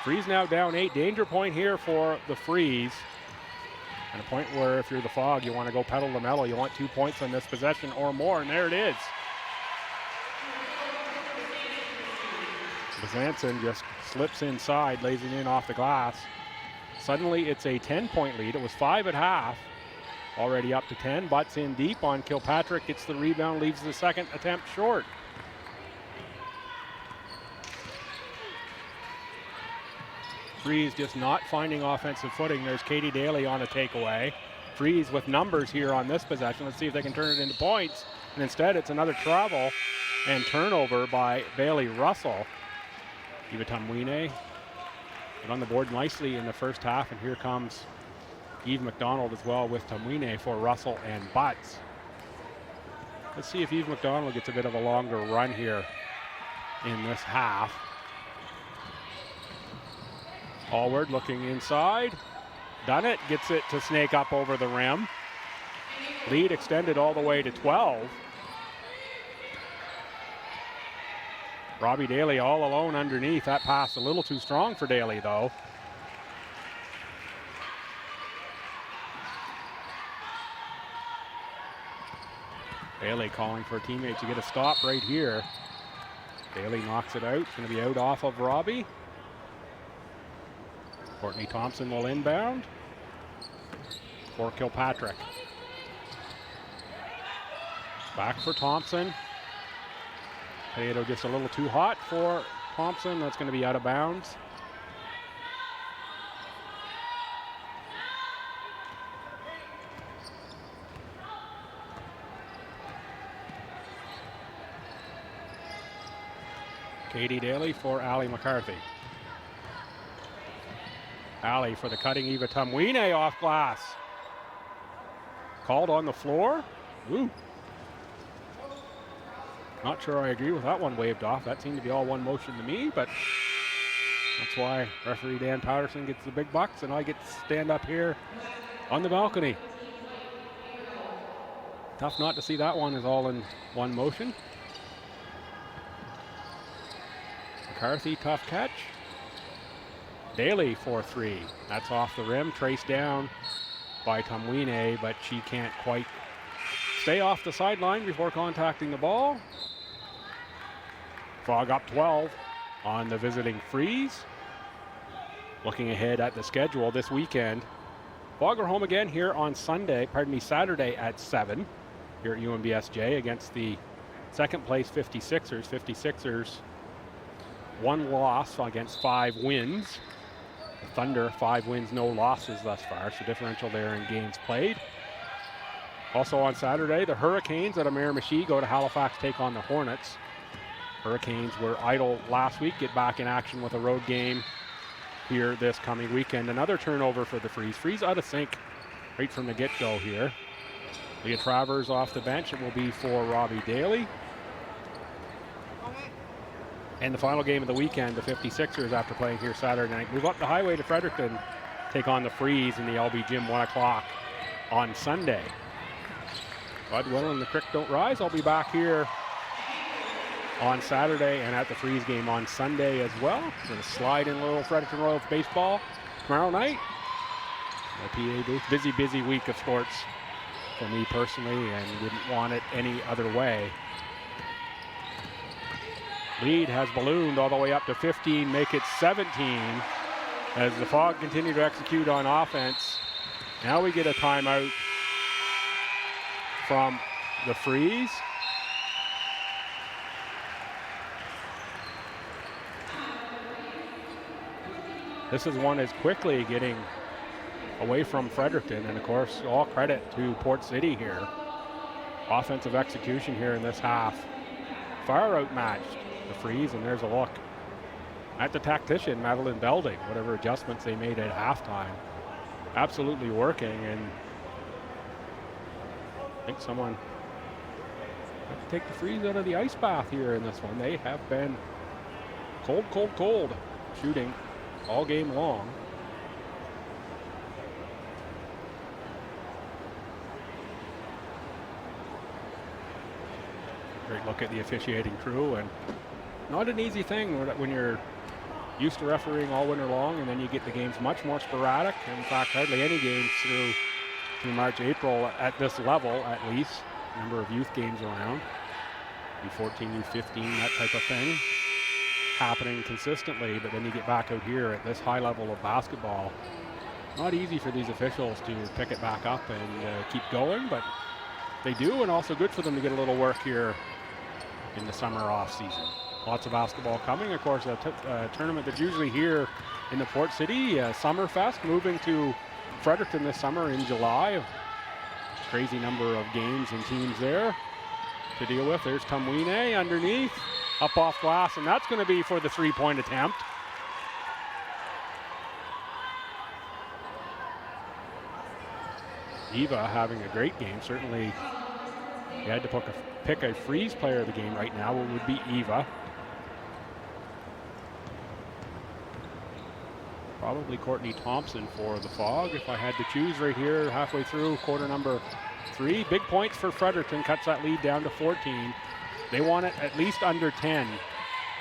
Freeze now down 8. Danger point here for the Freeze. And a point where if you're the Fog, you want to go pedal to metal. You want 2 points on this possession or more, and there it is. Bezanson just slips inside, lays it in off the glass. Suddenly it's a 10-point lead. It was 5 at half. Already up to 10. Butts in deep on Kilpatrick. Gets the rebound, leaves the second attempt short. Freeze just not finding offensive footing. There's Katie Daly on a takeaway. Freeze with numbers here on this possession. Let's see if they can turn it into points. And instead it's another travel and turnover by Bailey Russell. Eva Tumwine got on the board nicely in the first half, and here comes Eve McDonald as well with Tumwine for Russell and Butts. Let's see if Eve McDonald gets a bit of a longer run here in this half. Allward looking inside. Done it. Gets it to snake up over the rim. Lead extended all the way to 12. Robbie Daly all alone underneath. That pass a little too strong for Daly, though. Daly calling for a teammate to get a stop right here. Daly knocks it out. It's going to be out off of Robbie. Courtney Thompson will inbound for Kilpatrick. Back for Thompson. Potato just a little too hot for Thompson. That's going to be out of bounds. Katie Daly for Allie McCarthy. Allie for the cutting Eva Tumwine off glass. Called on the floor. Ooh. Not sure I agree with that one waved off. That seemed to be all one motion to me, but that's why referee Dan Patterson gets the big bucks and I get to stand up here on the balcony. Tough not to see that one is all in one motion. McCarthy, tough catch. Daly for 3. That's off the rim, traced down by Tumwine, but she can't quite stay off the sideline before contacting the ball. Frog up 12 on the visiting Freeze. Looking ahead at the schedule this weekend. Frog are home again here on Saturday at 7 here at UMBSJ against the second place 56ers. 56ers 1 loss against 5 wins. The Thunder 5 wins, no losses thus far, so differential there in games played. Also on Saturday, the Hurricanes at Miramichi go to Halifax, take on the Hornets. Hurricanes were idle last week, get back in action with a road game here this coming weekend. Another turnover for the Freeze. Freeze out of sync right from the get-go here. Leah Travers off the bench. It will be for Robbie Daly. And the final game of the weekend, the 56ers, after playing here Saturday night, move up the highway to Fredericton, take on the Freeze in the LB Gym, 1 o'clock on Sunday. God willing, the creek don't rise. I'll be back here on Saturday and at the Freeze game on Sunday as well. Going to slide in a little Fredericton Royals baseball tomorrow night. The PA booth. Busy week of sports for me personally, and wouldn't want it any other way. Lead has ballooned all the way up to 15, make it 17 as the Fog continue to execute on offense. Now we get a timeout from the Freeze. This is one is quickly getting away from Fredericton, and of course all credit to Port City here. Offensive execution here in this half. Far outmatched the Freeze, and there's a look at the tactician, Madeline Belding, whatever adjustments they made at halftime. Absolutely working, and I think someone had to take the Freeze out of the ice bath here in this one. They have been cold shooting all game long. look at the officiating crew, and not an easy thing when you're used to refereeing all winter long, and then you get the games much more sporadic. In fact, hardly any games through March, April at this level, at least. Number of youth games around, U14, U15, that type of thing, happening consistently. But then you get back out here at this high level of basketball. Not easy for these officials to pick it back up and keep going, but they do, and also good for them to get a little work here in the summer off season. Lots of basketball coming. Of course, a tournament that's usually here in the Port City, Summerfest, moving to Fredericton this summer in July. Crazy number of games and teams there to deal with. There's Tumwine underneath, up off glass, and that's going to be for the three-point attempt. Eva having a great game. Certainly, you had to pick a freeze player of the game right now, it would be Eva. Probably Courtney Thompson for the Fog, if I had to choose right here, halfway through quarter number 3. Big points for Fredericton, cuts that lead down to 14. They want it at least under 10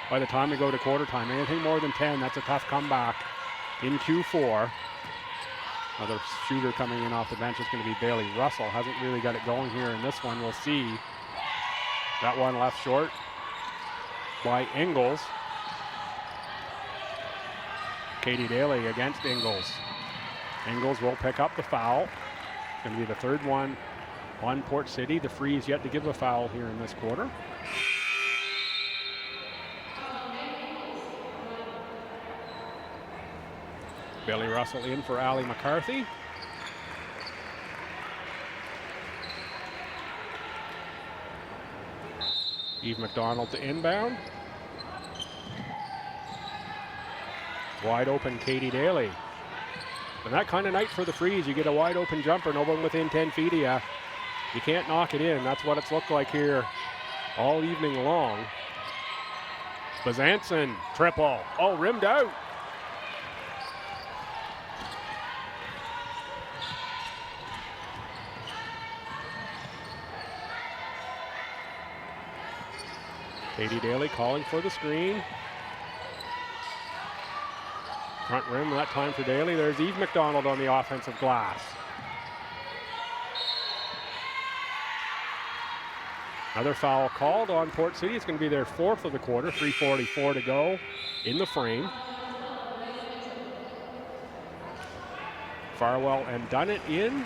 by the time we go to quarter time. Anything more than 10, that's a tough comeback in Q4. Another shooter coming in off the bench is going to be Bailey Russell. Hasn't really got it going here in this one. We'll see. That one left short by Ingles. Katie Daly against Ingles. Ingles will pick up the foul. It's going to be the third one on Port City. The Freeze yet to give a foul here in this quarter. Bailey Russell in for Allie McCarthy. Eve McDonald to inbound. Wide open Katie Daly. And that kind of night for the Freeze, you get a wide open jumper, no one within 10 feet of you. You can't knock it in. That's what it's looked like here all evening long. Bazanson, triple. Oh, rimmed out. Katie Daly calling for the screen. Front rim that time for Daly. There's Eve McDonald on the offensive glass. Another foul called on Port City. It's going to be their fourth of the quarter. 3:44 to go in the frame. Farwell and Dunnett in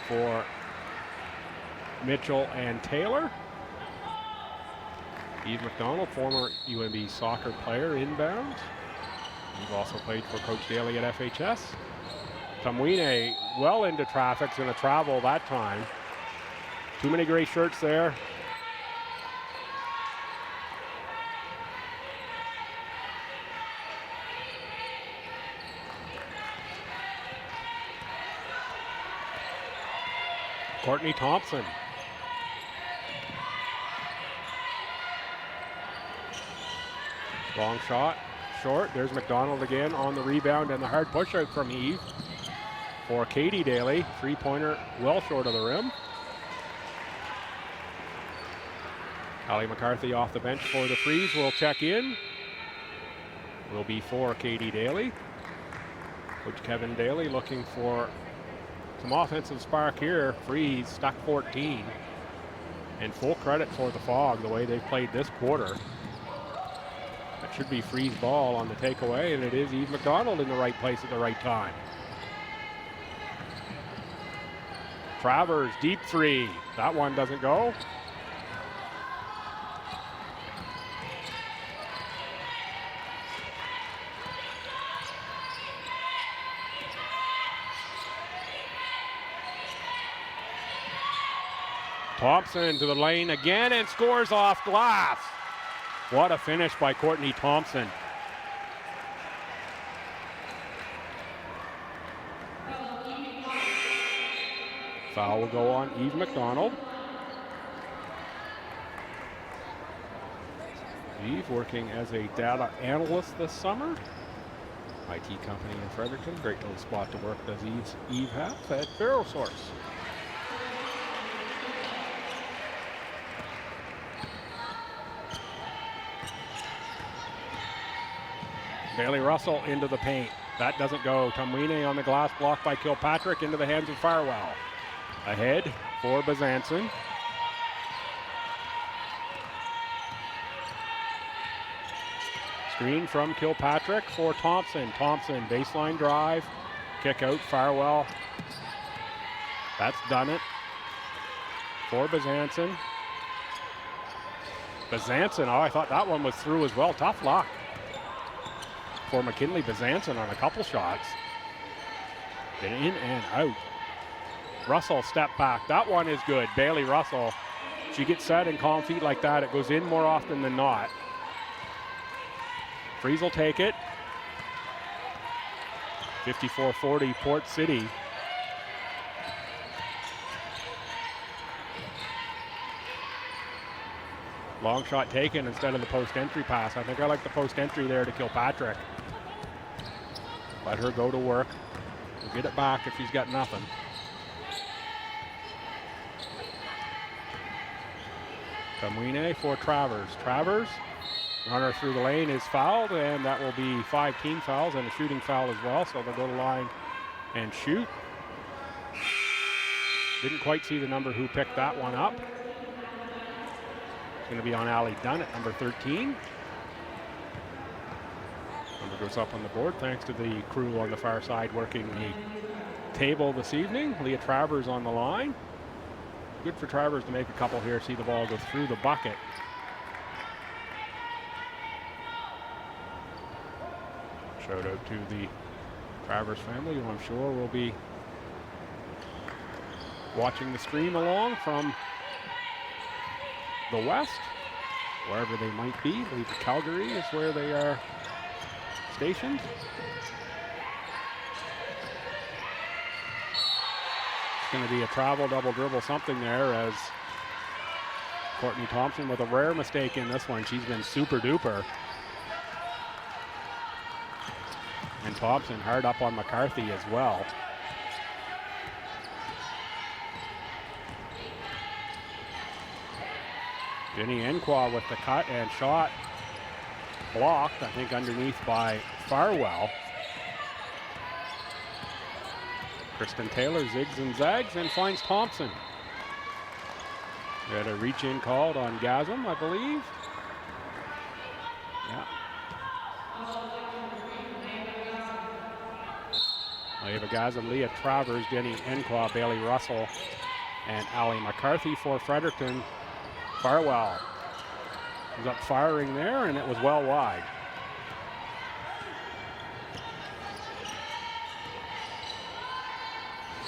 for Mitchell and Taylor. Eve McDonald, former UNB soccer player, inbound. He's also played for Coach Daly at FHS. Tumwine well into traffic, going to travel that time. Too many gray shirts there. Courtney Thompson. Long shot, short. There's McDonald again on the rebound and the hard push out from Eve for Katie Daly. Three-pointer well short of the rim. Allie McCarthy off the bench for the Freeze will check in. Will be for Katie Daly. Coach Kevin Daly looking for some offensive spark here. Freeze stuck 14. And full credit for the Fog, the way they've played this quarter. That should be Freeze ball on the takeaway, and it is Eve McDonald in the right place at the right time. Travers, deep three. That one doesn't go. Thompson to the lane again and scores off glass. What a finish by Courtney Thompson. Foul will go on Eve McDonald. Eve working as a data analyst this summer. IT company in Fredericton. Great little spot to work does Eve have at VeroSource. Bailey Russell into the paint. That doesn't go. Tumwine on the glass block by Kilpatrick into the hands of Farwell. Ahead for Bezanson. Screen from Kilpatrick for Thompson. Thompson, baseline drive. Kick out, Farwell. That's done it for Bezanson. Bezanson, oh, I thought that one was through as well. Tough luck for McKinley Bezanson on a couple shots. Been in and out. Russell step back. That one is good. Bailey Russell. She gets set in calm feet like that. It goes in more often than not. Freeze will take it. 54-40 Port City. Long shot taken instead of the post entry pass. I think I like the post entry there to Kilpatrick. Let her go to work. We'll get it back if he's got nothing. Tumwine for Travers. Travers, runner through the lane is fouled, and that will be 5 team fouls and a shooting foul as well, so they'll go to line and shoot. Didn't quite see the number who picked that one up. It's going to be on Allie Dunn at number 13. Number goes up on the board thanks to the crew on the far side working the table this evening. Leah Travers on the line. Good for Travers to make a couple here, see the ball go through the bucket. Shout out to the Travers family, who I'm sure will be watching the stream along from the west, wherever they might be. I believe Calgary is where they are stationed. It's going to be a travel, double dribble, something there, as Courtney Thompson with a rare mistake in this one. She's been super duper. And Thompson hard up on McCarthy as well. Jenny Enqua with the cut and shot blocked, I think underneath by Farwell. Kristen Taylor zigs and zags and finds Thompson. We had a reach-in called on Gasm, I believe. Yeah. Ava Gasm, Leah Travers, Jenny Enqua, Bailey Russell, and Allie McCarthy for Fredericton. Farwell was up firing there, and it was well wide.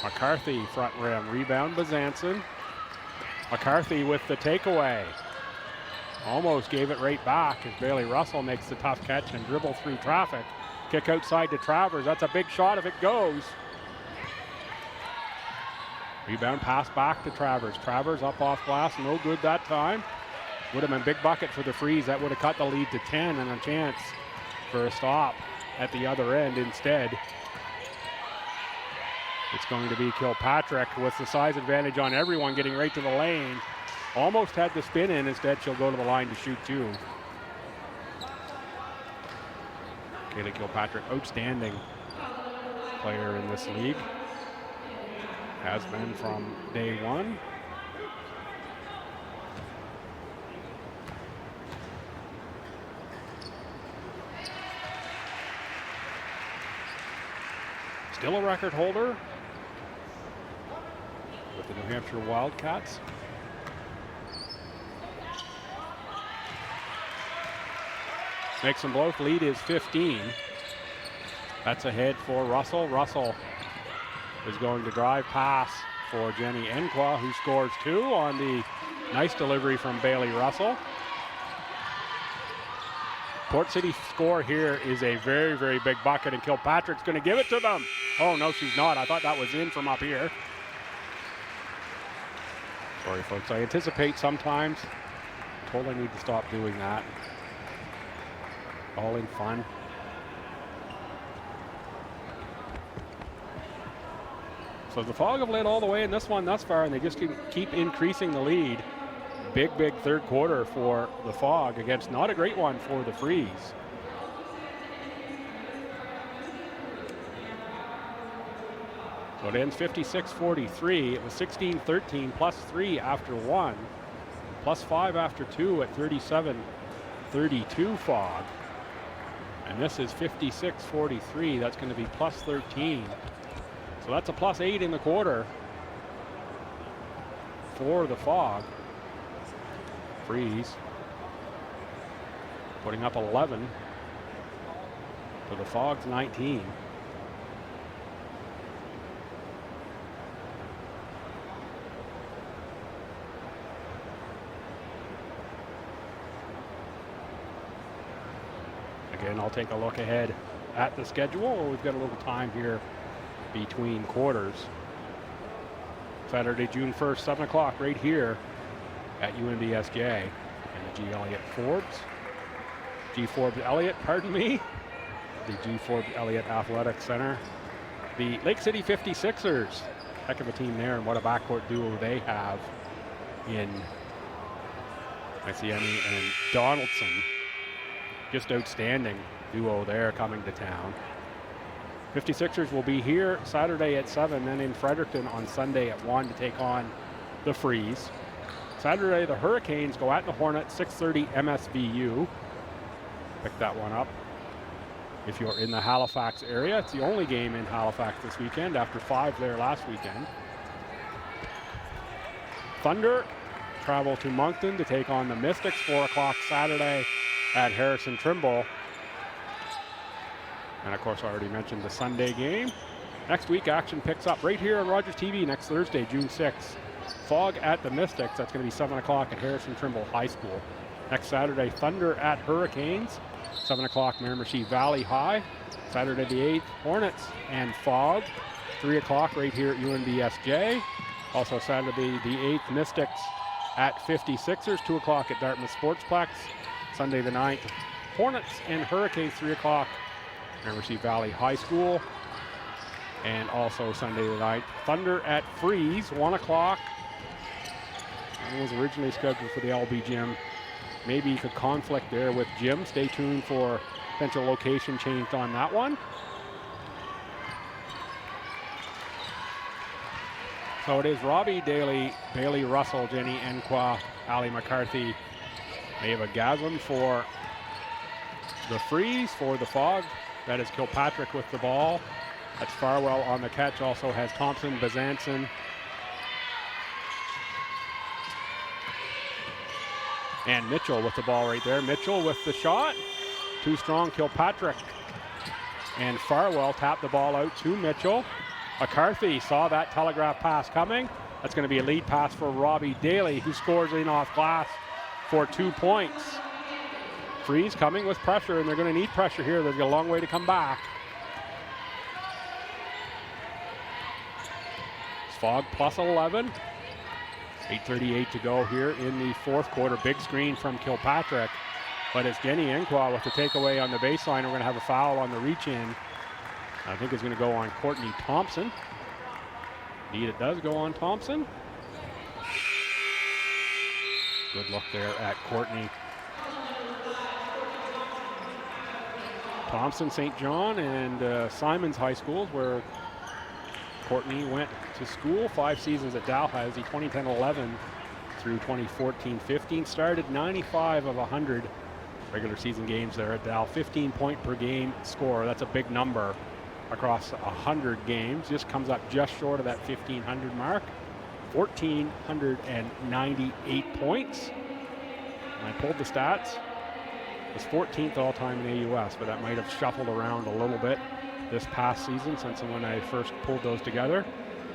McCarthy front rim, rebound Bezanson. McCarthy with the takeaway. Almost gave it right back as Bailey Russell makes the tough catch and dribble through traffic. Kick outside to Travers. That's a big shot if it goes. Rebound pass back to Travers. Travers up off glass, no good that time. Would have been big bucket for the Freeze. That would have cut the lead to 10 and a chance for a stop at the other end instead. It's going to be Kilpatrick with the size advantage on everyone, getting right to the lane. Almost had the spin in. Instead, she'll go to the line to shoot two. Kayla Kilpatrick, outstanding player in this league. Has been from day one. Still a record holder with the New Hampshire Wildcats. Makes them both. Lead is 15. That's ahead for Russell. Russell is going to drive pass for Jenny Enqua, who scores two on the nice delivery from Bailey Russell. Port City's score here is a very, very big bucket, and Kilpatrick's going to give it to them. Oh, no, she's not. I thought that was in from up here. Sorry, folks. I anticipate sometimes. I'm told I need to stop doing that. All in fun. So the Fog have led all the way in this one thus far, and they just keep increasing the lead. Big, big third quarter for the Fog against not a great one for the Freeze. So it ends 56-43. It was 16-13 plus 3 after 1, plus 5 after 2 at 37-32 Fog. And this is 56-43. That's going to be plus 13. So that's a plus 8 in the quarter for the Fog. Freeze putting up 11 for the Fog's 19. Again, I'll take a look ahead at the schedule. We've got a little time here between quarters. Saturday, June 1st, 7 o'clock right here at UNBSJ. And the G. Elliott Forbes. G. Forbes Elliott, pardon me. The G. Forbes Elliott Athletic Center. The Lake City 56ers. Heck of a team there, and what a backcourt duo they have in Messiemi and Donaldson. Just outstanding duo there coming to town. 56ers will be here Saturday at 7, then in Fredericton on Sunday at 1 to take on the Freeze. Saturday, the Hurricanes go at the Hornets, 6:30 MSVU. Pick that one up if you're in the Halifax area. It's the only game in Halifax this weekend after 5 there last weekend. Thunder travel to Moncton to take on the Mystics, 4 o'clock Saturday at Harrison Trimble. And of course, I already mentioned the Sunday game. Next week, action picks up right here on Rogers TV next Thursday, June 6th. Fog at the Mystics. That's going to be 7 o'clock at Harrison Trimble High School. Next Saturday, Thunder at Hurricanes. 7 o'clock, Miramichi Valley High. Saturday the 8th, Hornets and Fog. 3 o'clock right here at UNBSJ. Also Saturday the 8th, Mystics at 56ers. 2 o'clock at Dartmouth Sportsplex. Sunday the 9th, Hornets and Hurricanes, 3 o'clock, Miramichi Valley High School. And also Sunday the 9th, Thunder at Freeze, 1 o'clock. It was originally scheduled for the LB Gym. Maybe you could conflict there with Jim. Stay tuned for potential location change on that one. So it is Robbie Daly, Bailey Russell, Jenny Enqua, Ali McCarthy, Maeva Gaslam for the Freeze. For the Fog, that is Kilpatrick with the ball. That's Farwell on the catch. Also has Thompson, Bazanson, and Mitchell with the ball right there. Mitchell with the shot. Too strong, Kilpatrick. And Farwell tapped the ball out to Mitchell. McCarthy saw that telegraph pass coming. That's going to be a lead pass for Robbie Daly, who scores in off glass for 2 points. Freeze coming with pressure, and they're going to need pressure here. They've got a long way to come back. Fog plus 11. 8:38 to go here in the fourth quarter. Big screen from Kilpatrick, but it's Jenny Enqua with the takeaway on the baseline. We're going to have a foul on the reach-in. I think it's going to go on Courtney Thompson. Indeed, it does go on Thompson. Good look there at Courtney. Thompson, St. John, and Simons High Schools, where Courtney went to school. 5 seasons at Dalhousie, 2010-11 through 2014-15. Started 95 of 100 regular season games there at Dal. 15 point per game score. That's a big number across 100 games. Just comes up just short of that 1,500 mark. 1,498 points. And I pulled the stats. It was 14th all-time in AUS, but that might have shuffled around a little bit this past season since when I first pulled those together.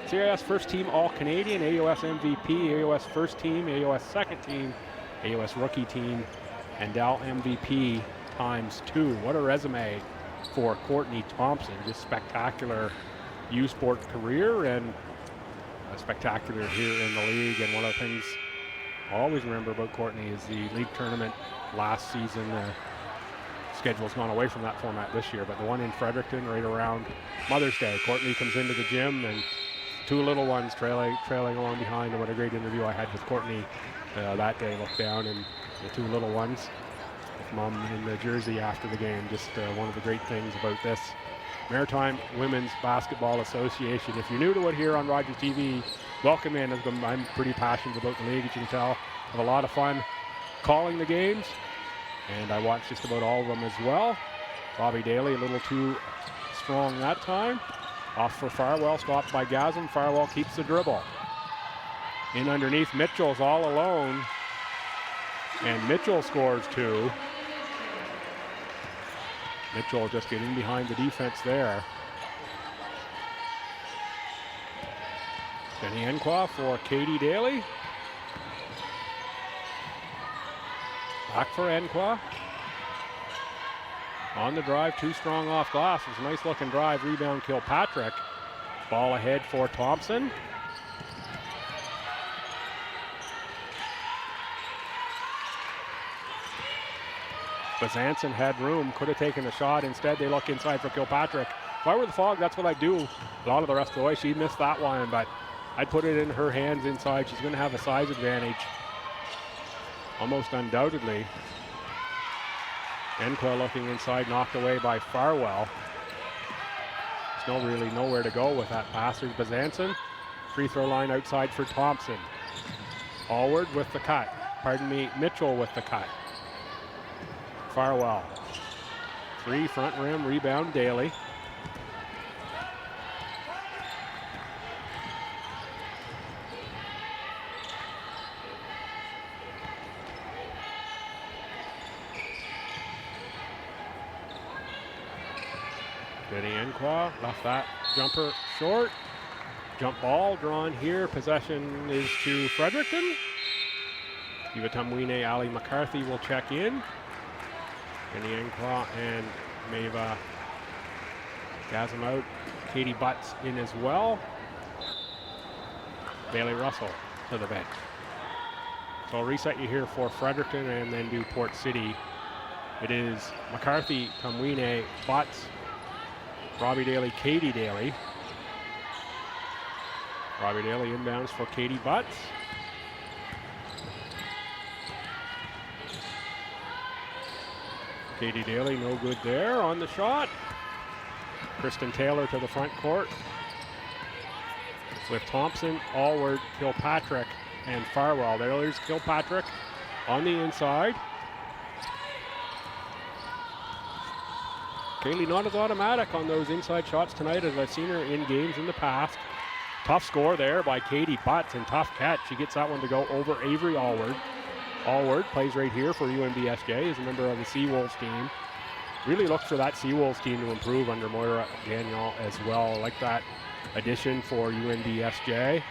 CIS first team All-Canadian, AUS MVP, AUS first team, AUS second team, AUS rookie team, and Dal MVP ×2. What a resume for Courtney Thompson. Just spectacular U Sport career and spectacular here in the league. And one of the things I always remember about Courtney is the league tournament last season. Schedule's gone away from that format this year, but the one in Fredericton right around Mother's Day. Courtney comes into the gym and 2 little ones trailing along behind. And what a great interview I had with Courtney that day. Looked down and the 2 little ones with mom in the jersey after the game. Just one of the great things about this Maritime Women's Basketball Association. If you're new to it here on Rogers TV, welcome in. I'm pretty passionate about the league, as you can tell. I have a lot of fun calling the games, and I watch just about all of them as well. Robbie Daly a little too strong that time. Off for Farwell, stopped by Gasm. Farwell keeps the dribble. In underneath, Mitchell's all alone, and Mitchell scores 2. Mitchell just getting behind the defense there. Jenny Enqua for Katie Daly. Back for Enqua. On the drive, too strong off glass. It was a nice looking drive, rebound Kilpatrick. Ball ahead for Thompson. Bazanson had room, could have taken the shot. Instead, they look inside for Kilpatrick. If I were the Fog, that's what I'd do. A lot of the rest of the way, she missed that one, but I'd put it in her hands inside. She's going to have a size advantage, almost undoubtedly. Enqua looking inside, knocked away by Farwell. There's really nowhere to go with that pass. There's Bazanson. Free throw line outside for Thompson. Allward with the cut. Mitchell with the cut. Farwell. 3 front rim, rebound Daly. Jenny Enqua left that jumper short. Jump ball drawn here. Possession is to Fredericton. Eva Tumwine, Ali McCarthy will check in. Jenny Enqua and Maeva Gasm out. Katie Butts in as well. Bailey Russell to the bench. So I'll reset you here for Fredericton and then do Port City. It is McCarthy, Tumwine, Butts, Robbie Daly, Katie Daly. Robbie Daly inbounds for Katie Butts. Katie Daly no good there on the shot. Kristen Taylor to the front court with Thompson, Allward, Kilpatrick, and Farwell. There's Kilpatrick on the inside. Kaylee not as automatic on those inside shots tonight as I've seen her in games in the past. Tough score there by Katie Butts and tough catch. She gets that one to go over Avery Allward. Allward plays right here for UNBSJ as a member of the Seawolves team. Really looks for that Seawolves team to improve under Moira Gagnon as well. I like that addition for UNBSJ.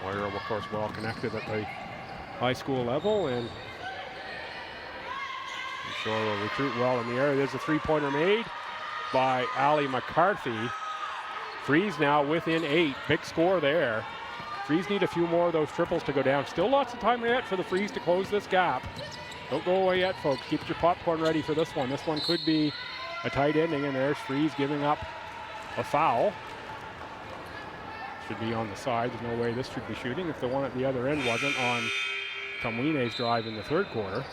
Moira, of course, well connected at the high school level, and I'm sure will recruit well in the area. There's a three-pointer made by Ali McCarthy. Freeze now within 8. Big score there. Freeze need a few more of those triples to go down. Still lots of time yet for the Freeze to close this gap. Don't go away yet, folks. Keep your popcorn ready for this one. This one could be a tight ending, and there's Freeze giving up a foul. Should be on the side. There's no way this should be shooting if the one at the other end wasn't on Tumwine's drive in the third quarter.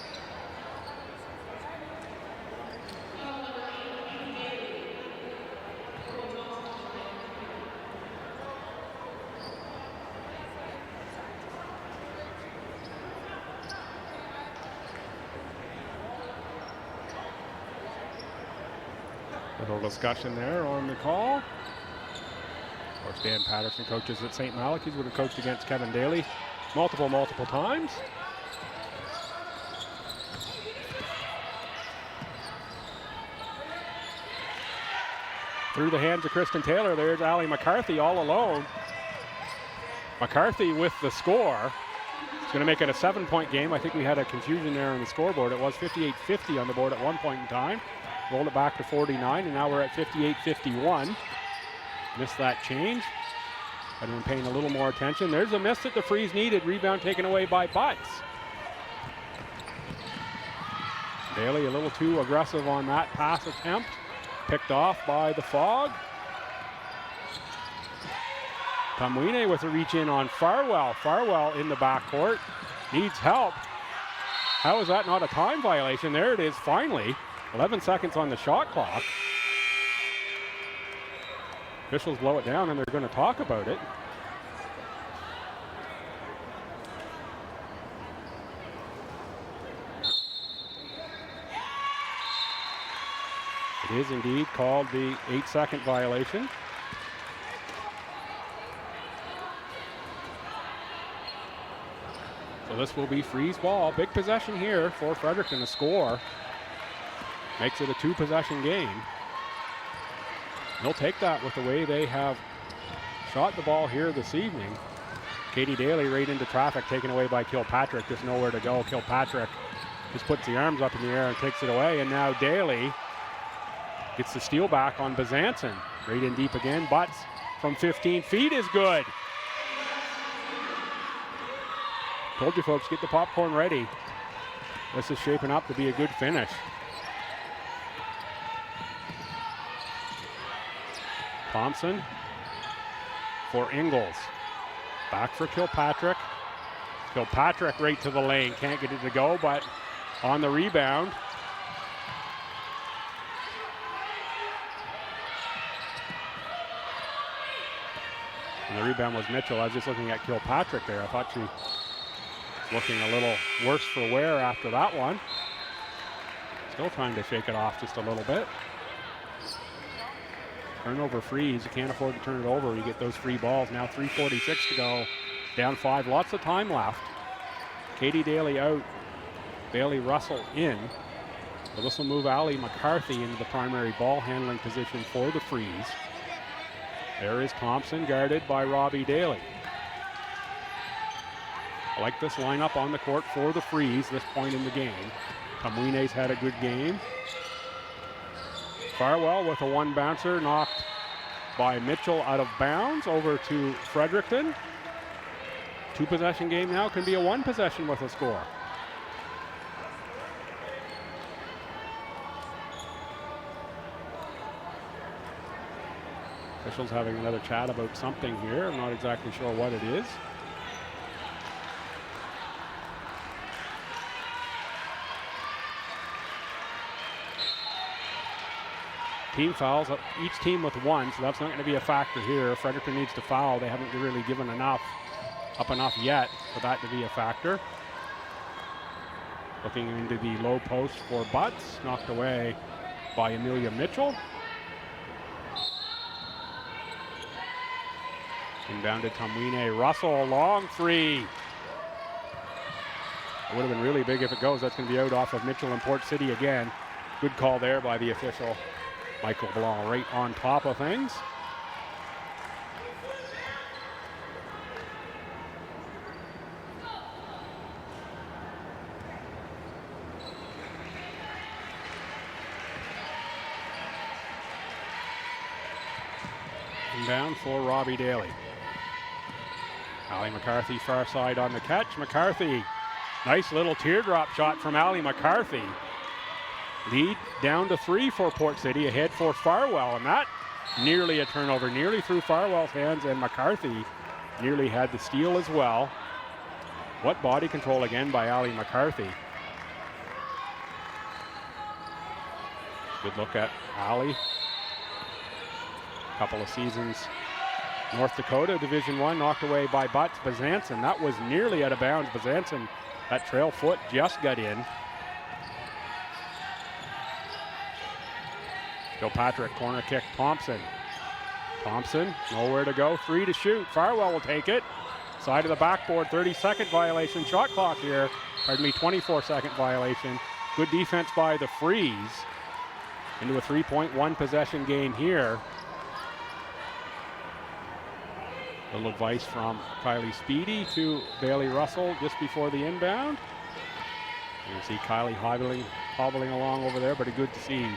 Little discussion there on the call. Of course, Dan Patterson coaches at St. Malachy's, would have coached against Kevin Daly multiple times. Through the hands of Kristen Taylor, there's Ali McCarthy all alone. McCarthy with the score. It's going to make it a 7-point game. I think we had a confusion there on the scoreboard. It was 58-50 on the board at one point in time. Rolled it back to 49, and now we're at 58-51. Missed that change. I've been paying a little more attention. There's a miss that the Freeze needed. Rebound taken away by Butts. Bailey a little too aggressive on that pass attempt. Picked off by the Fog. Tumwine with a reach in on Farwell. Farwell in the backcourt. Needs help. How is that not a time violation? There it is finally. 11 seconds on the shot clock. Officials blow it down and they're going to talk about it. It is indeed called the 8-second violation. So this will be freeze ball. Big possession here for Fredericton to score. Makes it a 2-possession game. They'll take that with the way they have shot the ball here this evening. Katie Daly right into traffic, taken away by Kilpatrick. Just nowhere to go. Kilpatrick just puts the arms up in the air and takes it away. And now Daly gets the steal back on Bezanson. Right in deep again. Butts from 15 feet is good. Told you folks, get the popcorn ready. This is shaping up to be a good finish. Thompson for Ingles. Back for Kilpatrick. Kilpatrick right to the lane. Can't get it to go, but on the rebound. And the rebound was Mitchell. I was just looking at Kilpatrick there. I thought she was looking a little worse for wear after that one. Still trying to shake it off just a little bit. Turnover freeze. You can't afford to turn it over. You get those free balls. Now 3:46 to go. Down 5. Lots of time left. Katie Daly out. Bailey Russell in. So this will move Allie McCarthy into the primary ball handling position for the freeze. There is Thompson guarded by Robbie Daly. I like this lineup on the court for the freeze this point in the game. Kamwine's had a good game. Farwell with a one bouncer knocked by Mitchell out of bounds over to Fredericton. 2-possession game now can be a 1-possession with a score. Officials having another chat about something here. I'm not exactly sure what it is. Team fouls, each team with 1, so that's not going to be a factor here. Fredericton needs to foul. They haven't really given enough yet for that to be a factor. Looking into the low post for Butts, knocked away by Amelia Mitchell. Inbounded Kamwine. Russell, long three. It would have been really big if it goes. That's going to be out off of Mitchell and Port City again. Good call there by the official. Michael Blanc right on top of things. Inbound for Robbie Daly. Allie McCarthy far side on the catch. McCarthy, nice little teardrop shot from Allie McCarthy. Lead down to 3 for Port City, ahead for Farwell, and that nearly a turnover, nearly through Farwell's hands, and McCarthy nearly had the steal as well. What body control again by Allie McCarthy. Good look at Allie. Couple of seasons. North Dakota Division I, knocked away by Butts. Bezanson, that was nearly out of bounds. Bezanson, that trail foot just got in. Kilpatrick, corner kick, Thompson. Thompson, nowhere to go, 3 to shoot. Farwell will take it. Side of the backboard, 30-second violation. Shot clock here, 24-second violation. Good defense by the Freeze. Into a 3.1 possession game here. A little advice from Kylie Speedy to Bailey Russell just before the inbound. You see Kylie hobbling along over there, but good to see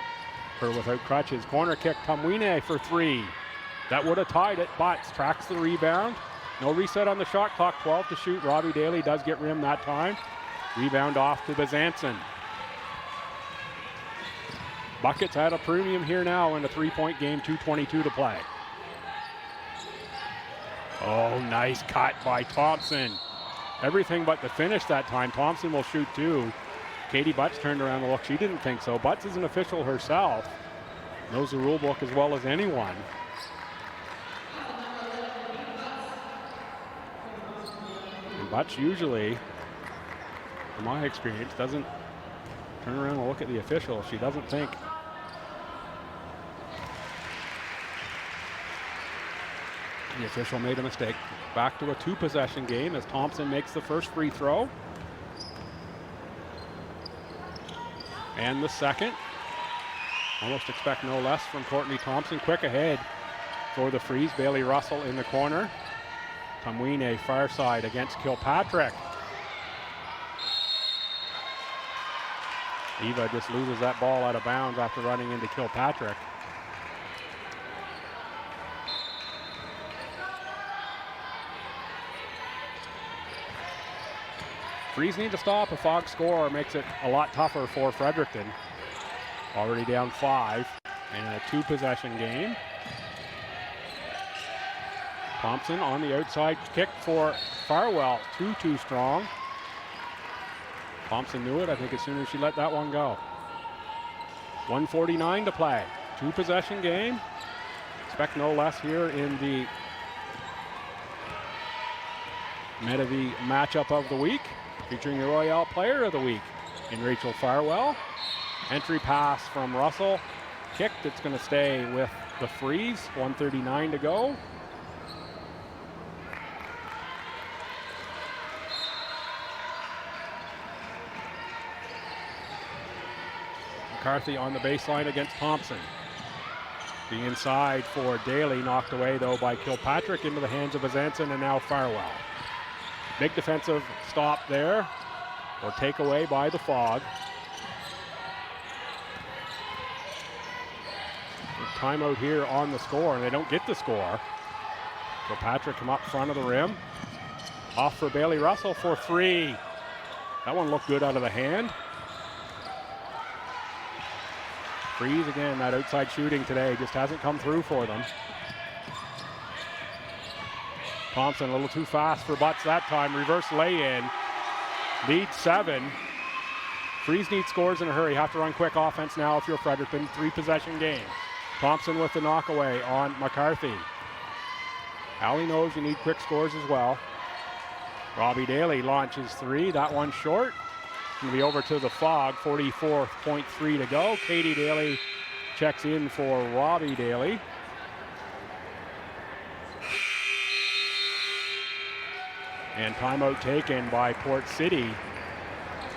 her without crutches. Corner kick, Kamwine for 3. That would have tied it. Butts tracks the rebound. No reset on the shot clock, 12 to shoot. Robbie Daly does get rimmed that time. Rebound off to Bezanson. Buckets at a premium here now in a 3-point game, 2:22 to play. Oh, nice cut by Thompson. Everything but the finish that time. Thompson will shoot 2. Katie Butts turned around to look. She didn't think so. Butts is an official herself. Knows the rule book as well as anyone. And Butts usually, from my experience, doesn't turn around and look at the official. She doesn't think. The official made a mistake. Back to a 2-possession game as Thompson makes the first free throw. And the second. Almost expect no less from Courtney Thompson. Quick ahead for the freeze. Bailey Russell in the corner. Tamwine far side against Kilpatrick. Eva just loses that ball out of bounds after running into Kilpatrick. Freeze need to stop. A Fog score makes it a lot tougher for Fredericton. Already down 5 in a 2-possession game. Thompson on the outside kick for Farwell. Too strong. Thompson knew it, I think, as soon as she let that one go. 1:49 to play. 2-possession game. Expect no less here in the MWBA matchup of the week, featuring the Royale Player of the Week in Rachel Farwell. Entry pass from Russell. Kick that's going to stay with the freeze. 1:39 to go. McCarthy on the baseline against Thompson. The inside for Daly, knocked away though by Kilpatrick into the hands of Azanson, and now Farwell. Big defensive stop there, or takeaway by the Fog. Timeout here on the score, and they don't get the score. Kilpatrick come up front of the rim. Off for Bailey Russell for 3. That one looked good out of the hand. Freeze again, that outside shooting today just hasn't come through for them. Thompson a little too fast for Butts that time. Reverse lay-in. Lead 7. Freeze needs scores in a hurry. Have to run quick offense now if you're Fredericton. 3-possession game. Thompson with the knockaway on McCarthy. Allie knows you need quick scores as well. Robbie Daly launches 3. That one short. Going to be over to the Fog. 44.3 to go. Katie Daly checks in for Robbie Daly. And timeout taken by Port City.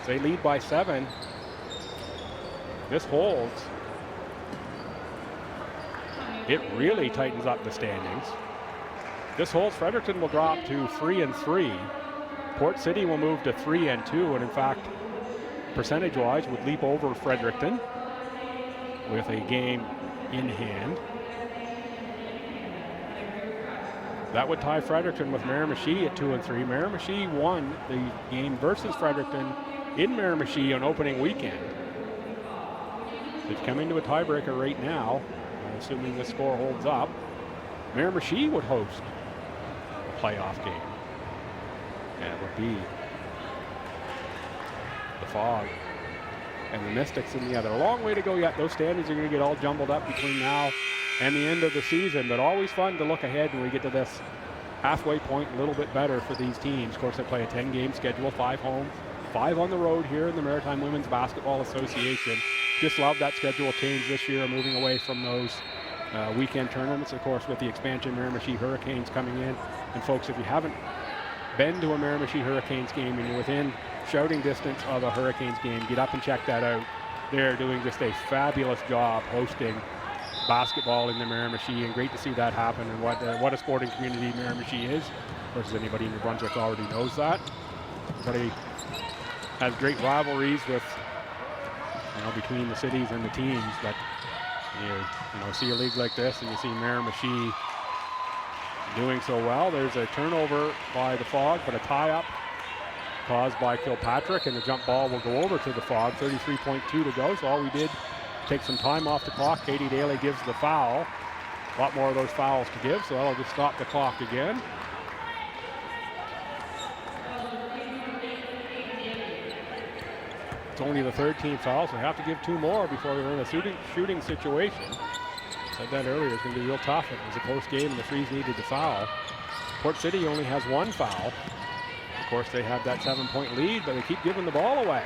They lead by 7. This holds. It really tightens up the standings. This holds. Fredericton will drop to 3-3. Port City will move to 3-2, and in fact, percentage-wise, would leap over Fredericton with a game in hand. That would tie Fredericton with Miramichi at 2-3. Miramichi won the game versus Fredericton in Miramichi on opening weekend. It's coming to a tiebreaker right now, assuming the score holds up. Miramichi would host a playoff game. And it would be the Fog and the Mystics in the other. A long way to go yet. Those standings are going to get all jumbled up between now and the end of the season, but always fun to look ahead when we get to this halfway point, a little bit better for these teams. Of course, they play a 10-game schedule, 5 home, 5 on the road here in the Maritime Women's Basketball Association. Just love that schedule change this year, moving away from those weekend tournaments, of course, with the expansion Miramichi Hurricanes coming in. And folks, if you haven't been to a Miramichi Hurricanes game and you're within shouting distance of a Hurricanes game, get up and check that out. They're doing just a fabulous job hosting basketball in the Miramichi, and great to see that happen, and what a sporting community Miramichi is. Of course, anybody in New Brunswick already knows that. Everybody has great rivalries with, between the cities and the teams, but you see a league like this and you see Miramichi doing so well. There's a turnover by the Fog, but a tie-up caused by Kilpatrick, and the jump ball will go over to the Fog. 33.2 to go, so all we did, take some time off the clock. Katie Daly gives the foul. A lot more of those fouls to give, so that'll just stop the clock again. It's only the third team foul, so they have to give 2 more before they're in a shooting situation. I said that earlier, it's going to be real tough. It was a close game and the Freeze needed to foul. Port City only has 1 foul. Of course, they have that 7-point lead, but they keep giving the ball away.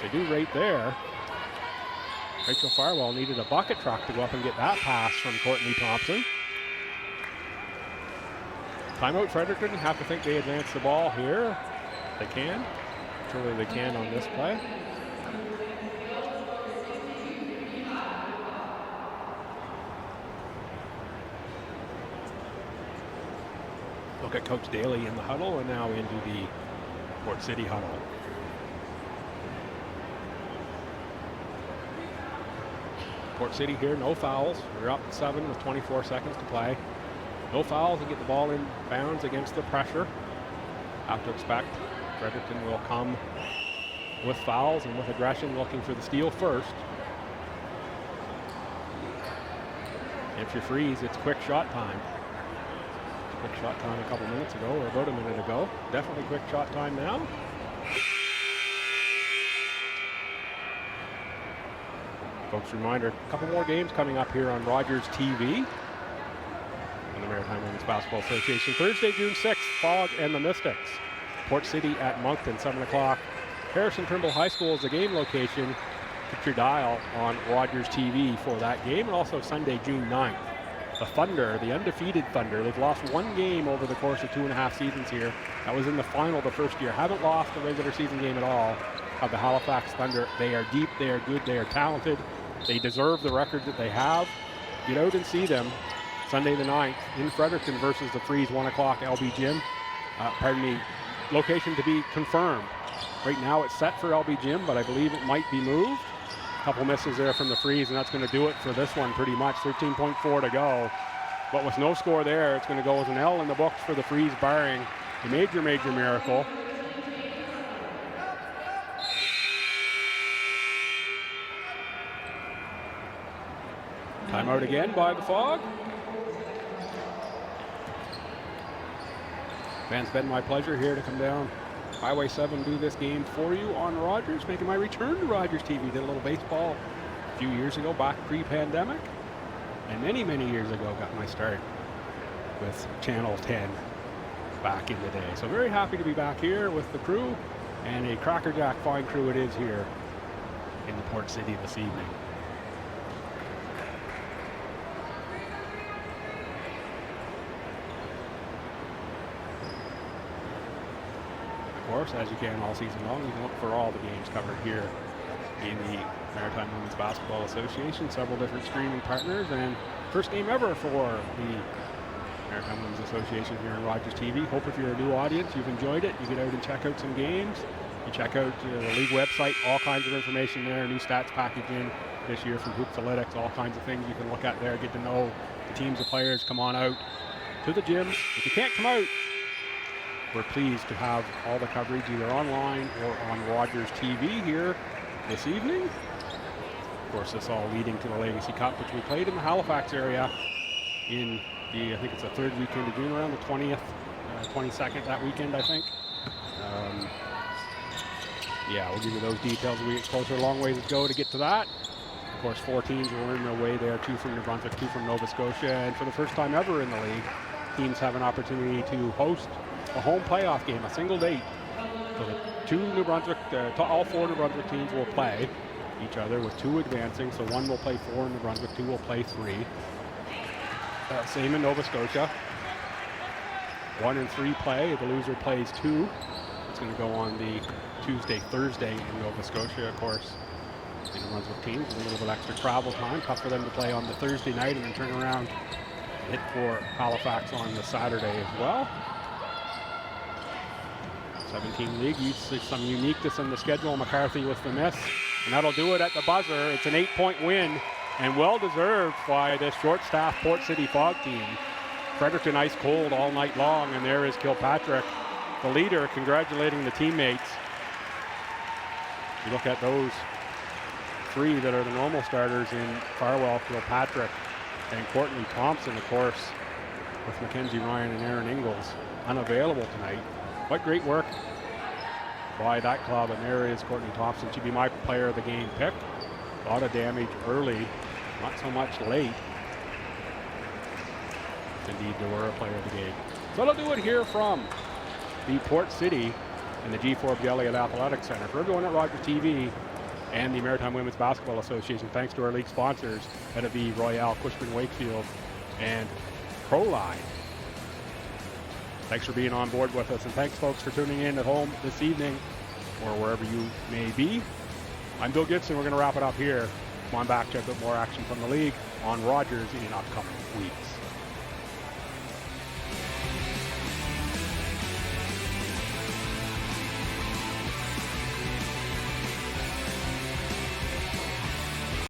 They do right there. Rachel Farwell needed a bucket truck to go up and get that pass from Courtney Thompson. Timeout, Fredericton. Have to think they advance the ball here. They can. Surely they can on this play. Look at Coach Daly in the huddle and now into the Port City huddle. Port City here, no fouls. We're up 7 with 24 seconds to play. No fouls and get the ball in bounds against the pressure. Have to expect Fredericton will come with fouls and with aggression, looking for the steal first. If you freeze, it's quick shot time. Quick shot time a couple minutes ago, or about a minute ago. Definitely quick shot time now. Folks, reminder, a couple more games coming up here on Rogers TV. On the Maritime Women's Basketball Association. Thursday, June 6th, Fog and the Mystics. Port City at Moncton, 7 o'clock. Harrison Trimble High School is the game location. Put your dial on Rogers TV for that game. And also Sunday, June 9th. The Thunder, the undefeated Thunder, they've lost 1 game over the course of 2.5 seasons here. That was in the final the first year. Haven't lost a regular season game at all of the Halifax Thunder. They are deep, they are good, they are talented. They deserve the record that they have. Get out and see them Sunday the 9th in Fredericton versus the Freeze, 1 o'clock LB Gym. Location to be confirmed. Right now it's set for LB Gym, but I believe it might be moved. Couple misses there from the Freeze, and that's going to do it for this one pretty much. 13.4 to go. But with no score there, it's going to go as an L in the books for the Freeze, barring a major, major miracle. Timeout again by the Fog. Man, it's been my pleasure here to come down Highway 7, do this game for you on Rogers, making my return to Rogers TV. Did a little baseball a few years ago, back pre-pandemic, and many, many years ago got my start with Channel 10 back in the day. So very happy to be back here with the crew, and a crackerjack fine crew it is here in the Port City this evening. Of course, as you can all season long, you can look for all the games covered here in the Maritime Women's Basketball Association. Several different streaming partners, and first game ever for the Maritime Women's Association here on Rogers TV. Hope if you're a new audience, you've enjoyed it. You get out and check out some games. You check out the league website, all kinds of information there, new stats package in this year from Hoopsalytics, all kinds of things you can look at there, get to know the teams, the players. Come on out to the gyms. If you can't come out, we're pleased to have all the coverage either online or on Rogers TV here this evening. Of course, this all leading to the Legacy Cup, which we played in the Halifax area in the, I think it's the 3rd weekend of June, around the 20th, 22nd that weekend, I think. Yeah, we'll give you those details as we get closer. A long ways to go to get to that. Of course, 4 teams were in their way there, 2 from New Brunswick, 2 from Nova Scotia, and for the first time ever in the league, teams have an opportunity to host a home playoff game, a single date. So the 2 New Brunswick, all 4 New Brunswick teams will play each other, with 2 advancing. So 1 will play 4 in New Brunswick, 2 will play 3. Same in Nova Scotia. 1 and 3 play. The loser plays 2. It's going to go on the Tuesday, Thursday in Nova Scotia, of course. The New Brunswick teams with a little bit extra travel time. Tough for them to play on the Thursday night and then turn around and hit for Halifax on the Saturday as well. 17 league, uses some uniqueness in the schedule. McCarthy with the miss, and that'll do it at the buzzer. It's an 8-point win, and well-deserved by this short-staffed Port City Fog team. Fredericton ice cold all night long, and there is Kilpatrick, the leader, congratulating the teammates. You look at those 3 that are the normal starters in Farwell, Kilpatrick, and Courtney Thompson, of course, with Mackenzie Ryan and Aaron Ingalls unavailable tonight. What great work by that club, and there is Courtney Thompson. She'd be my player of the game pick. A lot of damage early, not so much late. Indeed, they were a player of the game. So that'll do it here from the Port City and the G4 Elliott Athletic Center. For everyone at Rogers TV and the Maritime Women's Basketball Association, thanks to our league sponsors, head of the Royale, Cushman Wakefield, and ProLine. Thanks for being on board with us, and thanks, folks, for tuning in at home this evening or wherever you may be. I'm Bill Gibson. We're going to wrap it up here. Come on back, check out more action from the league on Rogers in upcoming weeks.